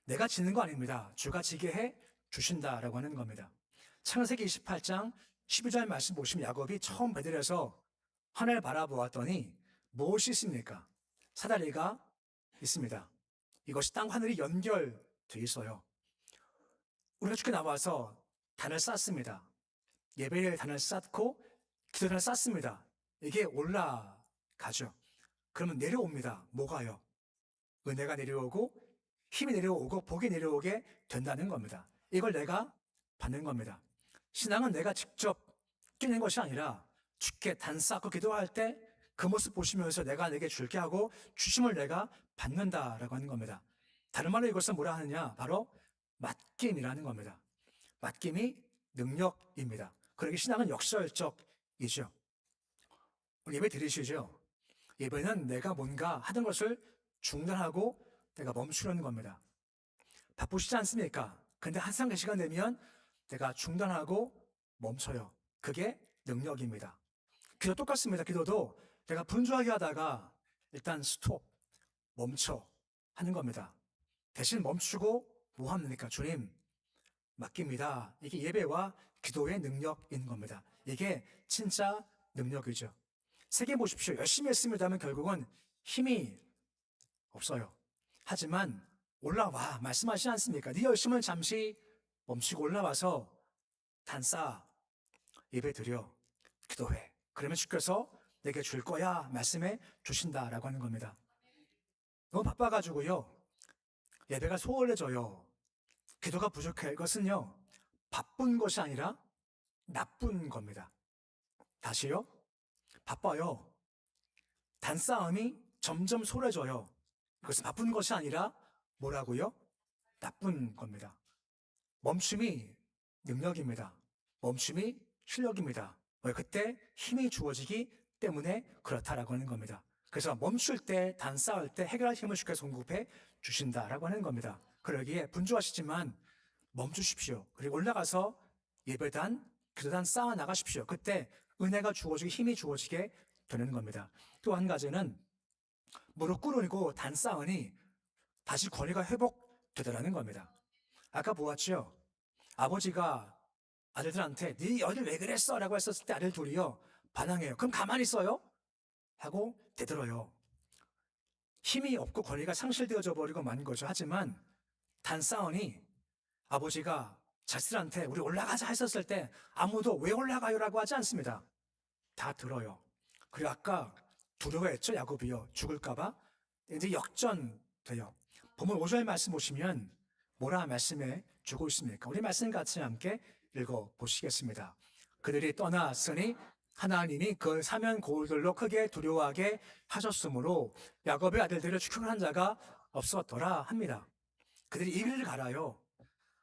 내가 지는 거 아닙니다. 주가 지게 해 주신다라고 하는 겁니다. 창세기 28장 12절 말씀 보시면 야곱이 처음 베델에서 하늘을 바라보았더니 무엇이 있습니까? 사다리가 있습니다. 이것이 땅 하늘이 연결되어 있어요. 우리가 주께 나와서 단을 쌓습니다. 예배의 단을 쌓고 기도단을 쌓습니다. 이게 올라가죠. 그러면 내려옵니다. 뭐가요? 은혜가 내려오고 힘이 내려오고 복이 내려오게 된다는 겁니다. 이걸 내가 받는 겁니다. 신앙은 내가 직접 끼는 것이 아니라 주께 단 쌓고 기도할 때 그 모습 보시면서 내가 내게 줄게 하고 주심을 내가 받는다라고 하는 겁니다. 다른 말로 이것은 뭐라 하느냐? 바로 맡김이라는 겁니다. 맡김이 능력입니다. 그러기 신앙은 역설적이죠. 예배 드리시죠? 예배는 내가 뭔가 하던 것을 중단하고 내가 멈추려는 겁니다. 바쁘시지 않습니까? 근데 항상 그 시간 되면 내가 중단하고 멈춰요. 그게 능력입니다. 기도 똑같습니다. 기도도 내가 분주하게 하다가 일단 스톱, 멈춰 하는 겁니다. 대신 멈추고 뭐 합니까? 주님, 맡깁니다. 이게 예배와 기도의 능력인 겁니다. 이게 진짜 능력이죠. 세계 보십시오. 열심히 했습니다면 결국은 힘이 없어요. 하지만 올라와 말씀하시지 않습니까? 네 열심을 잠시 멈추고 올라와서 단 쌓아 예배 드려 기도해. 그러면 주께서 내게 줄 거야 말씀해 주신다라고 하는 겁니다. 너무 바빠가지고요 예배가 소홀해져요. 기도가 부족해. 이것은요 바쁜 것이 아니라 나쁜 겁니다. 다시요. 바빠요. 단싸움이 점점 소홀해져요. 이것은 바쁜 것이 아니라 뭐라고요? 나쁜 겁니다. 멈춤이 능력입니다. 멈춤이 실력입니다. 왜? 그때 힘이 주어지기 때문에 그렇다라고 하는 겁니다. 그래서 멈출 때, 단싸울 때 해결할 힘을 주께서 공급해 주신다라고 하는 겁니다. 그러기에 분주하시지만 멈추십시오. 그리고 올라가서 예배단, 기도단 쌓아 나가십시오. 그때 은혜가 주어지고 힘이 주어지게 되는 겁니다. 또 한 가지는 무릎 꿇으리고 단 쌓으니 다시 권위가 회복되더라는 겁니다. 아까 보았죠? 아버지가 아들들한테 네 어딜 왜 그랬어? 라고 했었을 때 아들 둘이요 반항해요. 그럼 가만히 있어요? 하고 대들어요. 힘이 없고 권위가 상실되어져 버리고 만 거죠. 하지만 단싸우니 아버지가 자식들한테 우리 올라가자 했었을 때 아무도 왜 올라가요? 라고 하지 않습니다. 다 들어요. 그리고 아까 두려워했죠. 야곱이요. 죽을까봐. 이제 역전돼요. 본문 5절 말씀 보시면 뭐라 말씀해 주고 있습니까? 우리 말씀 같이 함께 읽어보시겠습니다. 그들이 떠났으니 하나님이 그 사면 고울들로 크게 두려워하게 하셨으므로 야곱의 아들들을 추격한 자가 없었더라 합니다. 그들이 이 길을 가라요.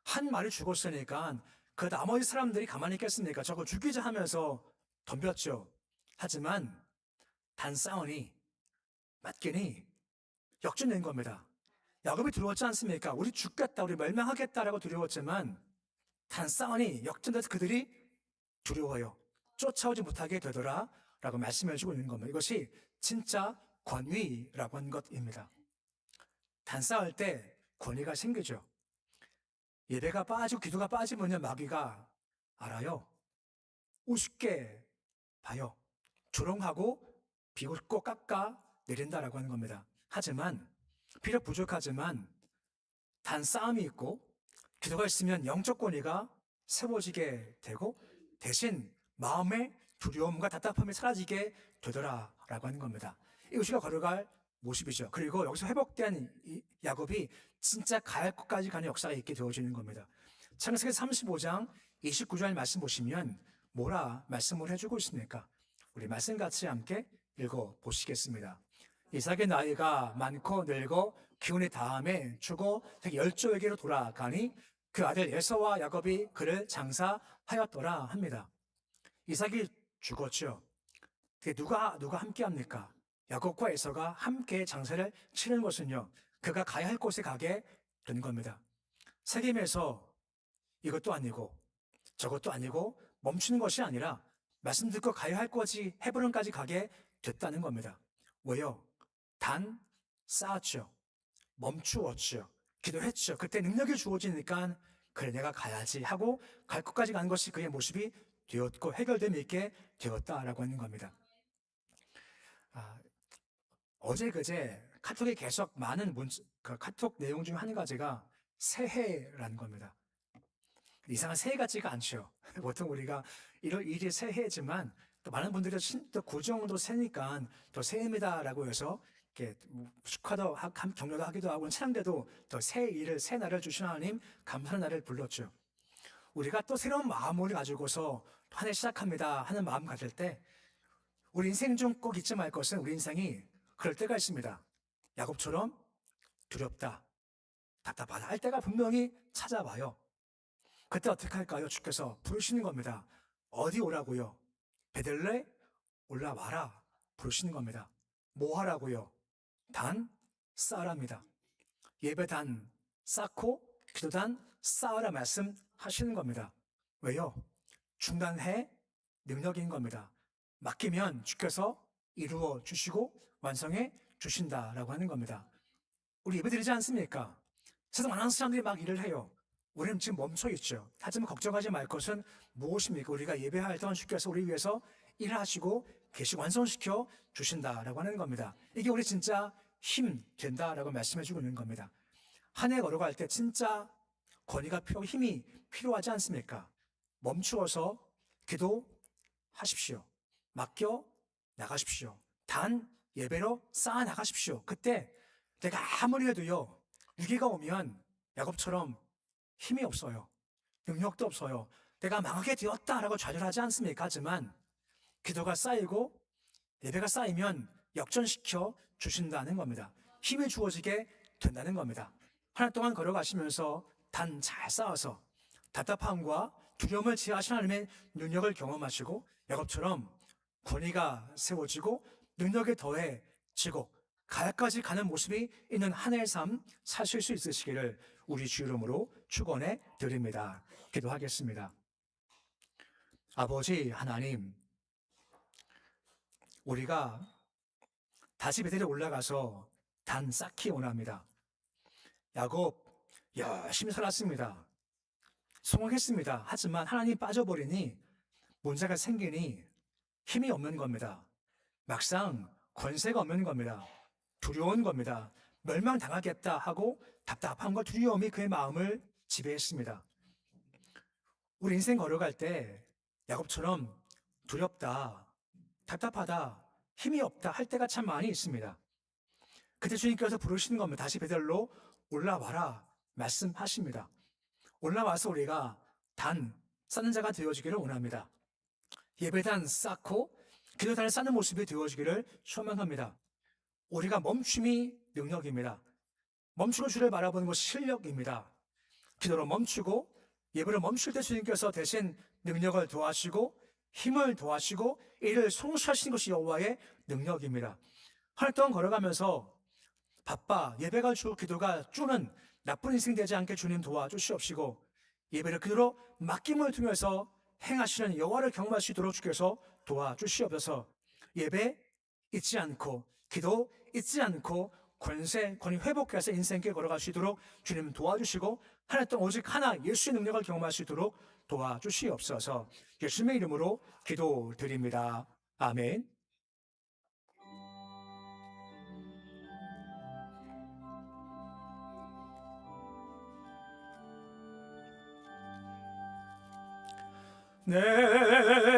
한 마리 죽었으니까 그 나머지 사람들이 가만히 있겠습니까? 저거 죽이자 하면서 덤볐죠. 하지만 단싸우니 맞기니 역전된 겁니다. 야곱이 두려웠지 않습니까? 우리 죽겠다, 우리 멸망하겠다라고 두려웠지만 단싸우니 역전돼서 그들이 두려워요. 쫓아오지 못하게 되더라 라고 말씀해 주고 있는 겁니다. 이것이 진짜 권위라고 하는 것입니다. 단싸울 때 권위가 생기죠. 예배가 빠지고 기도가 빠지면 마귀가 알아요. 우습게 봐요. 조롱하고 비웃고 깎아 내린다라고 하는 겁니다. 하지만 비록 부족하지만 단싸움이 있고 기도가 있으면 영적 권위가 세워지게 되고 대신 마음의 두려움과 답답함이 사라지게 되더라라고 하는 겁니다. 이것이 걸어갈 모습이죠. 그리고 여기서 회복된 이 야곱이 진짜 가야 곳까지 가는 역사가 있게 되어지는 겁니다. 창세기 35장 29절 말씀 보시면 뭐라 말씀을 해주고 있습니까? 우리 말씀 같이 함께 읽어보시겠습니다. 이삭의 나이가 많고 늙어 기운이 다함에 죽어 열조에게로 돌아가니 그 아들 에서와 야곱이 그를 장사하였더라 합니다. 이삭이 죽었죠. 누가 함께 합니까? 야곱과 에서가 함께 장사를 치는 것은요, 그가 가야 할 곳에 가게 된 겁니다. 세겜에서 이것도 아니고 저것도 아니고 멈추는 것이 아니라 말씀 듣고 가야 할 곳이 헤브론까지 가게 됐다는 겁니다. 왜요? 단 쌓았죠. 멈추었죠. 기도했죠. 그때 능력이 주어지니까 그래 내가 가야지 하고 갈 곳까지 가는 것이 그의 모습이 되었고 해결됨이 있게 되었다라고 하는 겁니다. 어제 그제 카톡에 계속 많은 그 카톡 내용 중 한 가지가 새해라는 겁니다. 이상한 새해 같지가 않죠. 보통 우리가 1월 1일 새해지만 또 많은 분들이 또 그 정도 새니까 또 새해입니다라고 해서 이렇게 축하도 격려도 하기도 하고 찬양대도 또 새 일을 새 날을 주신 하나님 감사의 날을 불렀죠. 우리가 또 새로운 마음을 가지고서 한 해 시작합니다 하는 마음 가질 때 우리 인생 중 꼭 잊지 말 것은 우리 인생이 그럴 때가 있습니다. 야곱처럼 두렵다, 답답하다 할 때가 분명히 찾아와요. 그때 어떻게 할까요? 주께서 부르시는 겁니다. 어디 오라고요? 베들레 올라와라 부르시는 겁니다. 뭐 하라고요? 단 쌓으랍니다. 예배단 쌓고 기도단 쌓으라 말씀하시는 겁니다. 왜요? 중단해 능력인 겁니다. 맡기면 주께서 이루어 주시고 완성해 주신다라고 하는 겁니다. 우리 예배드리지 않습니까? 세상 많은 사람들이 막 일을 해요. 우리는 지금 멈춰 있죠. 하지만 걱정하지 말 것은 무엇입니까? 우리가 예배할 동안 주께서 우리 위해서 일하시고 계시고 완성시켜 주신다라고 하는 겁니다. 이게 우리 진짜 힘 된다라고 말씀해 주고 있는 겁니다. 한 해 걸어갈 때 진짜 권위가 필요하고 힘이 필요하지 않습니까? 멈추어서 기도하십시오. 맡겨 나가십시오. 단 예배로 쌓아 나가십시오. 그때 내가 아무리 해도요, 위기가 오면 야곱처럼 힘이 없어요. 능력도 없어요. 내가 망하게 되었다라고 좌절하지 않습니까? 하지만 기도가 쌓이고 예배가 쌓이면 역전시켜 주신다는 겁니다. 힘이 주어지게 된다는 겁니다. 한 해 동안 걸어가시면서 단 잘 쌓아서 답답함과 두려움을 제하신 하나님의 능력을 경험하시고 야곱처럼 권위가 세워지고 능력에 더해지고 가야까지 가는 모습이 있는 한 해의 삶 사실 수 있으시기를 우리 주 이름으로 축원해 드립니다. 기도하겠습니다. 아버지 하나님, 우리가 다시 베델에 올라가서 단 쌓기 원합니다. 야곱 열심히 살았습니다. 성공했습니다. 하지만 하나님 빠져버리니 문제가 생기니 힘이 없는 겁니다. 막상 권세가 없는 겁니다. 두려운 겁니다. 멸망당하겠다 하고 답답함과 두려움이 그의 마음을 지배했습니다. 우리 인생 걸어갈 때 야곱처럼 두렵다, 답답하다, 힘이 없다 할 때가 참 많이 있습니다. 그때 주님께서 부르시는 겁니다. 다시 베델로 올라와라 말씀하십니다. 올라와서 우리가 단 쌓는 자가 되어지기를 원합니다. 예배단 쌓고 기도단을 쌓는 모습이 되어지기를 소망합니다. 우리가 멈춤이 능력입니다. 멈추고 주를 바라보는 것이 실력입니다. 기도로 멈추고 예배를 멈출 때 주님께서 대신 능력을 도와주시고 힘을 도와주시고 이를 성취하시는 것이 여호와의 능력입니다. 한 해 동안 걸어가면서 바빠 예배가 주고 기도가 주는 나쁜 인생 되지 않게 주님 도와주시옵시고 예배를 그대로 맡김을 통해서 행하시는 여호와를 경험할 수 있도록 주께서 도와주시옵소서. 예배 잊지 않고 기도 잊지 않고 권위 회복해서 인생길 걸어갈 수 있도록 주님 도와주시고 한 해 동안 오직 하나 예수의 능력을 경험할 수 있도록 도와주시옵소서. 예수님의 이름으로 기도드립니다. 아멘. 내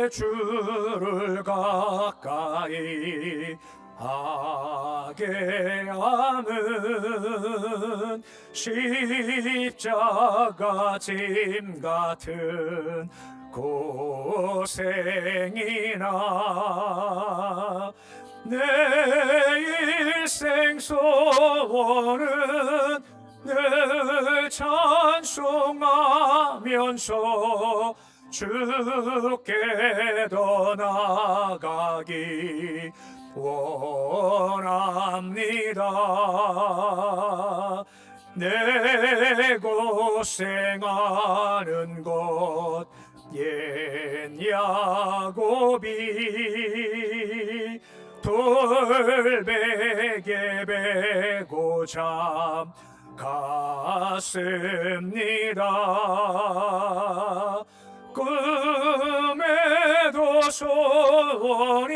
주를 가까이 하게 함은 십자가 짐 같은 고생이나 내 일생 소원은 늘 찬송하면서 주께 더 나아가기 원합니다. 내 고생하는 곳 옛 야곱이 돌베개 베고 잠 갔습니다. 꿈에도 소원이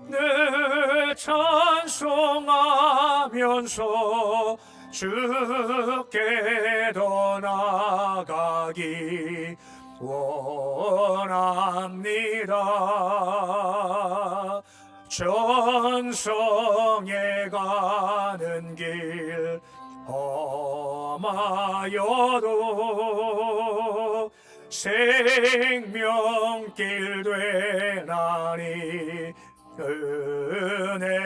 늘 찬송하면서 주께 더 나아가기 원합니다. 전성에 가는 길 험하여도 생명길 되나니 은혜로다.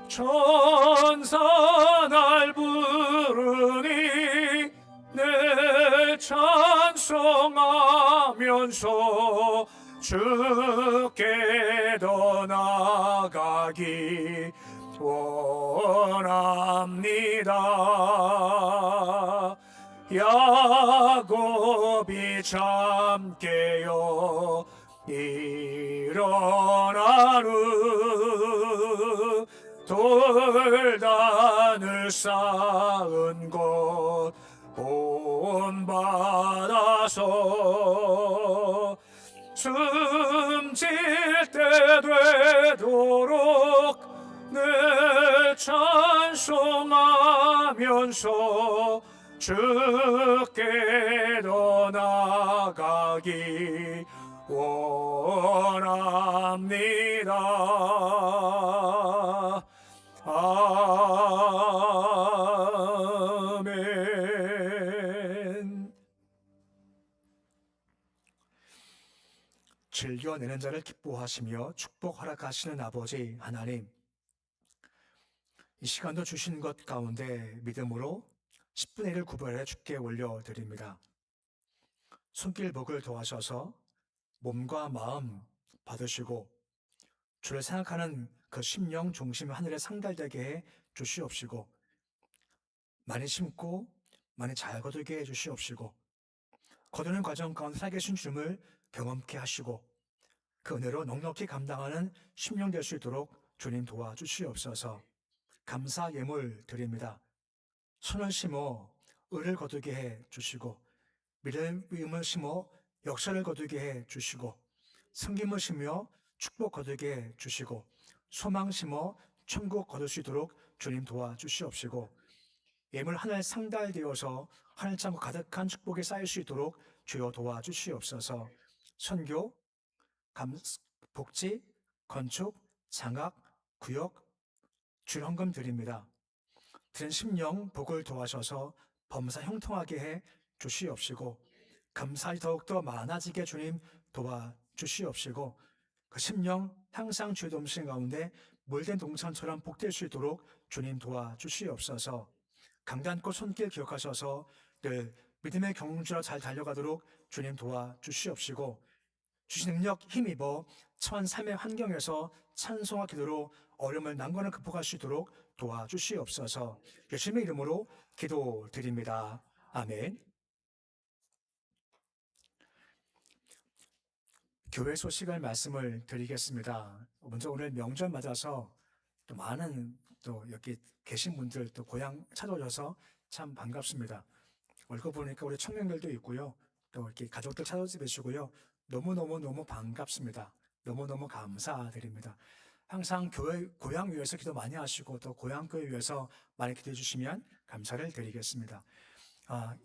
천사 날 부르니 늘 찬송하면서 주께 더 나아가기 원합니다. 야곱이 잠 깨어 일어난 후 돌단을 쌓은 곳 본받아서 숨질 때 되도록 늘 찬송하면서 주께 더 나아가기 원합니다. 아멘. 즐겨내는 자를 기뻐하시며 축복 허락하시는 아버지 하나님, 이 시간도 주신 것 가운데 믿음으로 10분의 1을 구별해 주께 올려드립니다. 손길 복을 도와셔서 몸과 마음 받으시고 주를 생각하는 그 심령 중심 하늘에 상달되게 해 주시옵시고, 많이 심고 많이 잘 거두게 해 주시옵시고, 거두는 과정 가운데 살아계신 주님을 경험케 하시고 그 은혜로 넉넉히 감당하는 심령 될 수 있도록 주님 도와주시옵소서. 감사 예물 드립니다. 선을 심어 의를 거두게 해 주시고, 믿음을 심어 역사를 거두게 해 주시고, 섬김을 심어 축복 거두게 해 주시고, 소망 심어 천국 거둘 수 있도록 주님 도와주시옵시고, 예물 하늘 상달되어서 하늘 창고 가득한 축복이 쌓일 수 있도록 주여 도와주시옵소서. 선교, 복지, 건축, 장학, 구역, 줄헌금 드립니다. 드린 심령 복을 도와셔서 범사 형통하게 해 주시옵시고, 감사히 더욱더 많아지게 주님 도와주시옵시고, 그 심령 항상 주의 동신 가운데 물된 동산처럼 복될 수 있도록 주님 도와주시옵소서. 강단꽃 손길 기억하셔서 늘 믿음의 경주로 잘 달려가도록 주님 도와주시옵시고, 주신 능력 힘입어 처한 삶의 환경에서 찬송과 기도로 어려움을 난관을 극복할 수 있도록 도와주시옵소서. 예수님의 이름으로 기도드립니다. 아멘. 교회 소식을 말씀을 드리겠습니다. 먼저 오늘 명절 맞아서 또 많은 또 여기 계신 분들 또 고향 찾아오셔서 참 반갑습니다. 얼굴 보니까 우리 청년들도 있고요. 또 이렇게 가족들 찾아주시고요. 너무너무 반갑습니다. 너무너무 감사드립니다. 항상 교회, 고향 위해서 기도 많이 하시고 또 고향교회 위해서 많이 기도해 주시면 감사를 드리겠습니다.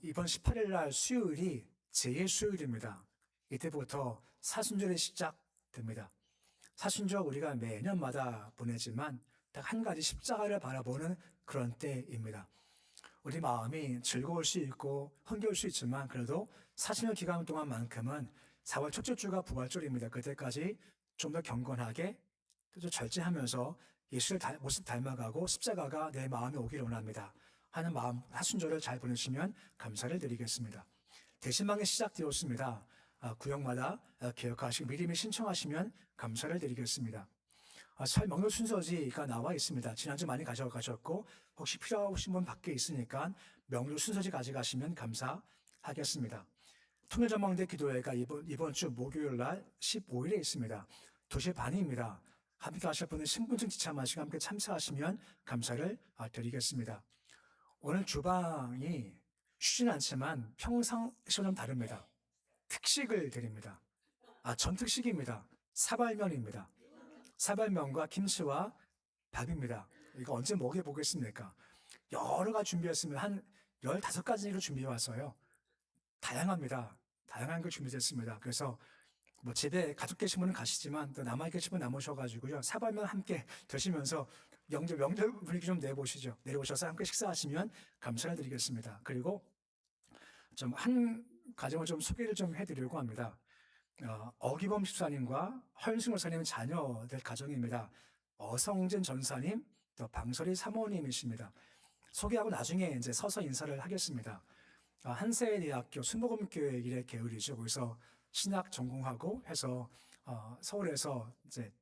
이번 18일 날 수요일이 제2수요일입니다. 이때부터 사순절이 시작됩니다. 사순절 우리가 매년마다 보내지만 딱 한 가지 십자가를 바라보는 그런 때입니다. 우리 마음이 즐거울 수 있고 흥겨울 수 있지만 그래도 사순절 기간 동안만큼은 4월 첫째 주가 부활절입니다. 그때까지 좀 더 경건하게 또 절제하면서 예수를 모습 닮아가고 십자가가 내 마음에 오기를 원합니다 하는 마음, 사순절을 잘 보내시면 감사를 드리겠습니다. 대신방이 시작되었습니다. 구역마다 기억하시고 미리미리 신청하시면 감사를 드리겠습니다. 설 명절 순서지가 나와 있습니다. 지난주 많이 가져가셨고 혹시 필요하신 분 밖에 있으니까 명절 순서지 가져가시면 감사하겠습니다. 통일전망대 기도회가 이번 주 목요일 날 15일에 있습니다. 2시 반입니다. 함께 하실 분은 신분증 지참하시고 함께 참석하시면 감사를 드리겠습니다. 오늘 주방이 쉬진 않지만 평상시와 좀 다릅니다. 특식을 드립니다. 전특식입니다. 사발면입니다. 사발면과 김치와 밥입니다. 이거 언제 먹여보겠습니까? 여러 가지 준비했으면 한 15가지를 준비해 왔어요. 다양합니다. 다양한 걸 준비했습니다. 그래서 뭐 집에 가족 계신 분은 가시지만 또 남아 계신 분 남으셔가지고요. 사발면 함께 드시면서 명절 분위기 좀 내보시죠. 내려오셔서 함께 식사하시면 감사를 드리겠습니다. 그리고 좀 한 가정을 좀 소개를 좀 해드리려고 합니다. 어기범 집사님과 허윤승 목사님 자녀들 가정입니다. 어성진 전사님, 또 방설이 사모님이십니다. 소개하고 나중에 이제 서서 인사를 하겠습니다. 한세대학교 순복음교회 일의 계열이죠. 거기서 신학 전공하고 해서 서울에서 이제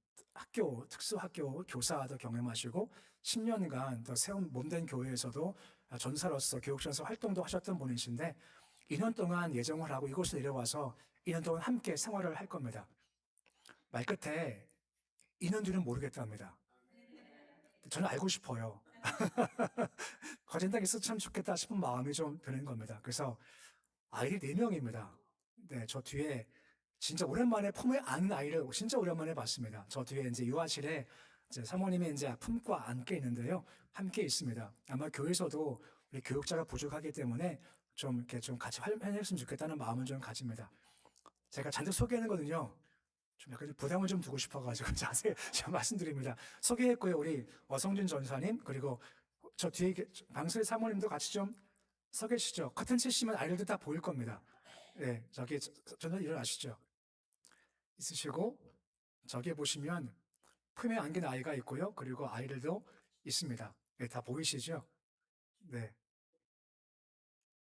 특수학교 교사도 경험하시고 10년간 더 세운 몸된 교회에서도 전사로서 교육전사 활동도 하셨던 분이신데 2년 동안 예정을 하고 이곳에 내려와서 2년 동안 함께 생활을 할 겁니다. 말 끝에 2년 뒤는 모르겠답니다. 저는 알고 싶어요. 거진당 있어도 참 좋겠다 싶은 마음이 좀 드는 겁니다. 그래서 아이들이 4명입니다. 네, 저 뒤에 진짜 오랜만에 품에 안는 아이를 진짜 오랜만에 봤습니다. 저 뒤에 이제 유아실에 이제 사모님이 이제 품고 안게 있는데요. 함께 있습니다. 아마 교회에서도 우리 교육자가 부족하기 때문에 좀 이렇게 좀 같이 활용했으면 좋겠다는 마음을 좀 가집니다. 제가 잔뜩 소개하는 거는요. 좀 약간 부담을 좀 두고 싶어가지고 자세히 제가 말씀드립니다. 소개했고요. 우리 어성준 전사님 그리고 저 뒤에 방수의 사모님도 같이 좀 서 계시죠. 커튼 치시면 아이들도 다 보일 겁니다. 네, 저기 저는 일어나시죠. 있으시고 저기 보시면 품에 안긴 아이가 있고요. 그리고 아이들도 있습니다. 네, 다 보이시죠? 네,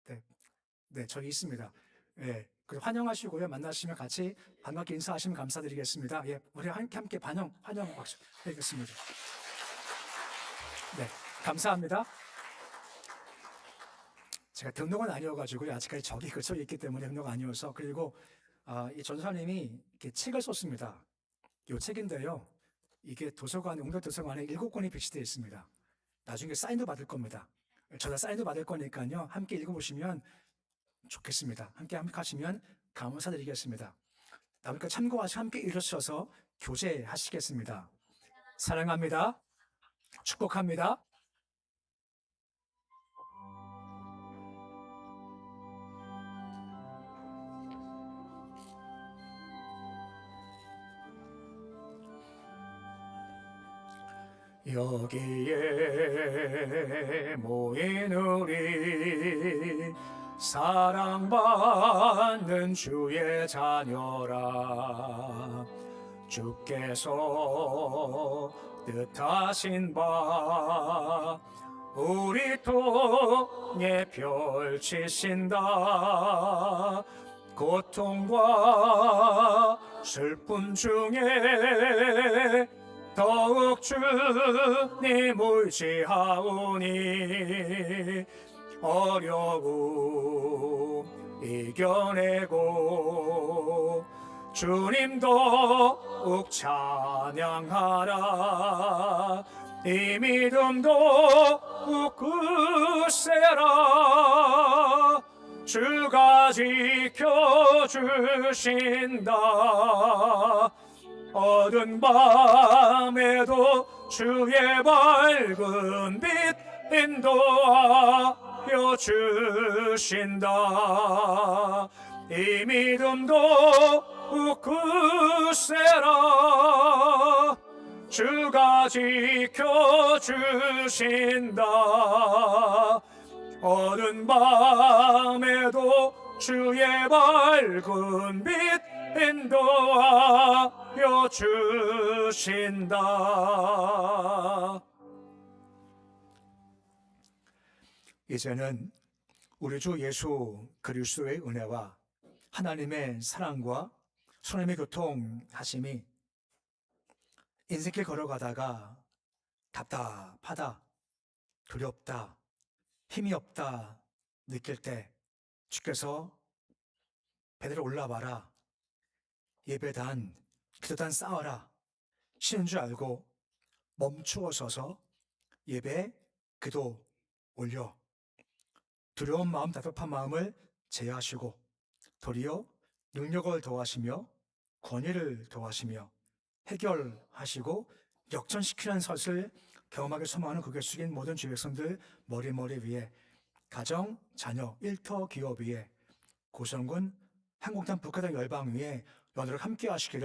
네, 네, 저기 있습니다. 예, 환영하시고요. 만나시면 같이 반갑게 인사하시면 감사드리겠습니다. 예, 우리 함께 환영 박수 드리겠습니다. 네, 감사합니다. 제가 등록은 아니어가지고요. 아직까지 저기 그쪽에 있기 때문에 등록 아니어서. 그리고 이 전사님이 이렇게 책을 썼습니다. 이 책인데요. 이게 옹덕 도서관에 7권이 비치되어 있습니다. 나중에 사인도 받을 겁니다. 저다 사인도 받을 거니까요. 함께 읽어보시면 좋겠습니다. 함께 하시면 감사드리겠습니다. 나머지 참고하시고 함께 읽으셔서 교제하시겠습니다. 사랑합니다. 축복합니다. 여기에 모인 우리 사랑받는 주의 자녀라. 주께서 뜻하신 바 우리 통에 펼치신다. 고통과 슬픔 중에 더욱 주님 의지하오니 어려움 이겨내고 주님 더욱 찬양하라. 이 믿음 더욱 굳세라. 주가 지켜주신다. 어두운 밤에도 주의 밝은 빛 인도하여 주신다. 이 믿음도 굳세라. 주가 지켜주신다. 어두운 밤에도 주의 밝은 빛 인도하여 주신다. 이제는 우리 주 예수 그리스도의 은혜와 하나님의 사랑과 하나님의 교통하심이 인생길 걸어가다가 답답하다, 두렵다, 힘이 없다 느낄 때 주께서 베드로 올라와라, 예배단, 기도단 쌓아라, 쉬는 줄 알고 멈추어 서서 예배, 기도 올려 두려운 마음, 답답한 마음을 제어하시고 도리어 능력을 더하시며 권위를 더하시며 해결하시고 역전시키는 것을 경험하게 소망하는 그 속인 모든 주 백성들 머리 위에, 가정, 자녀, 일터, 기업 위에, 고성군, 한국당, 북한당, 열방 위에 연으로 함께 하시기를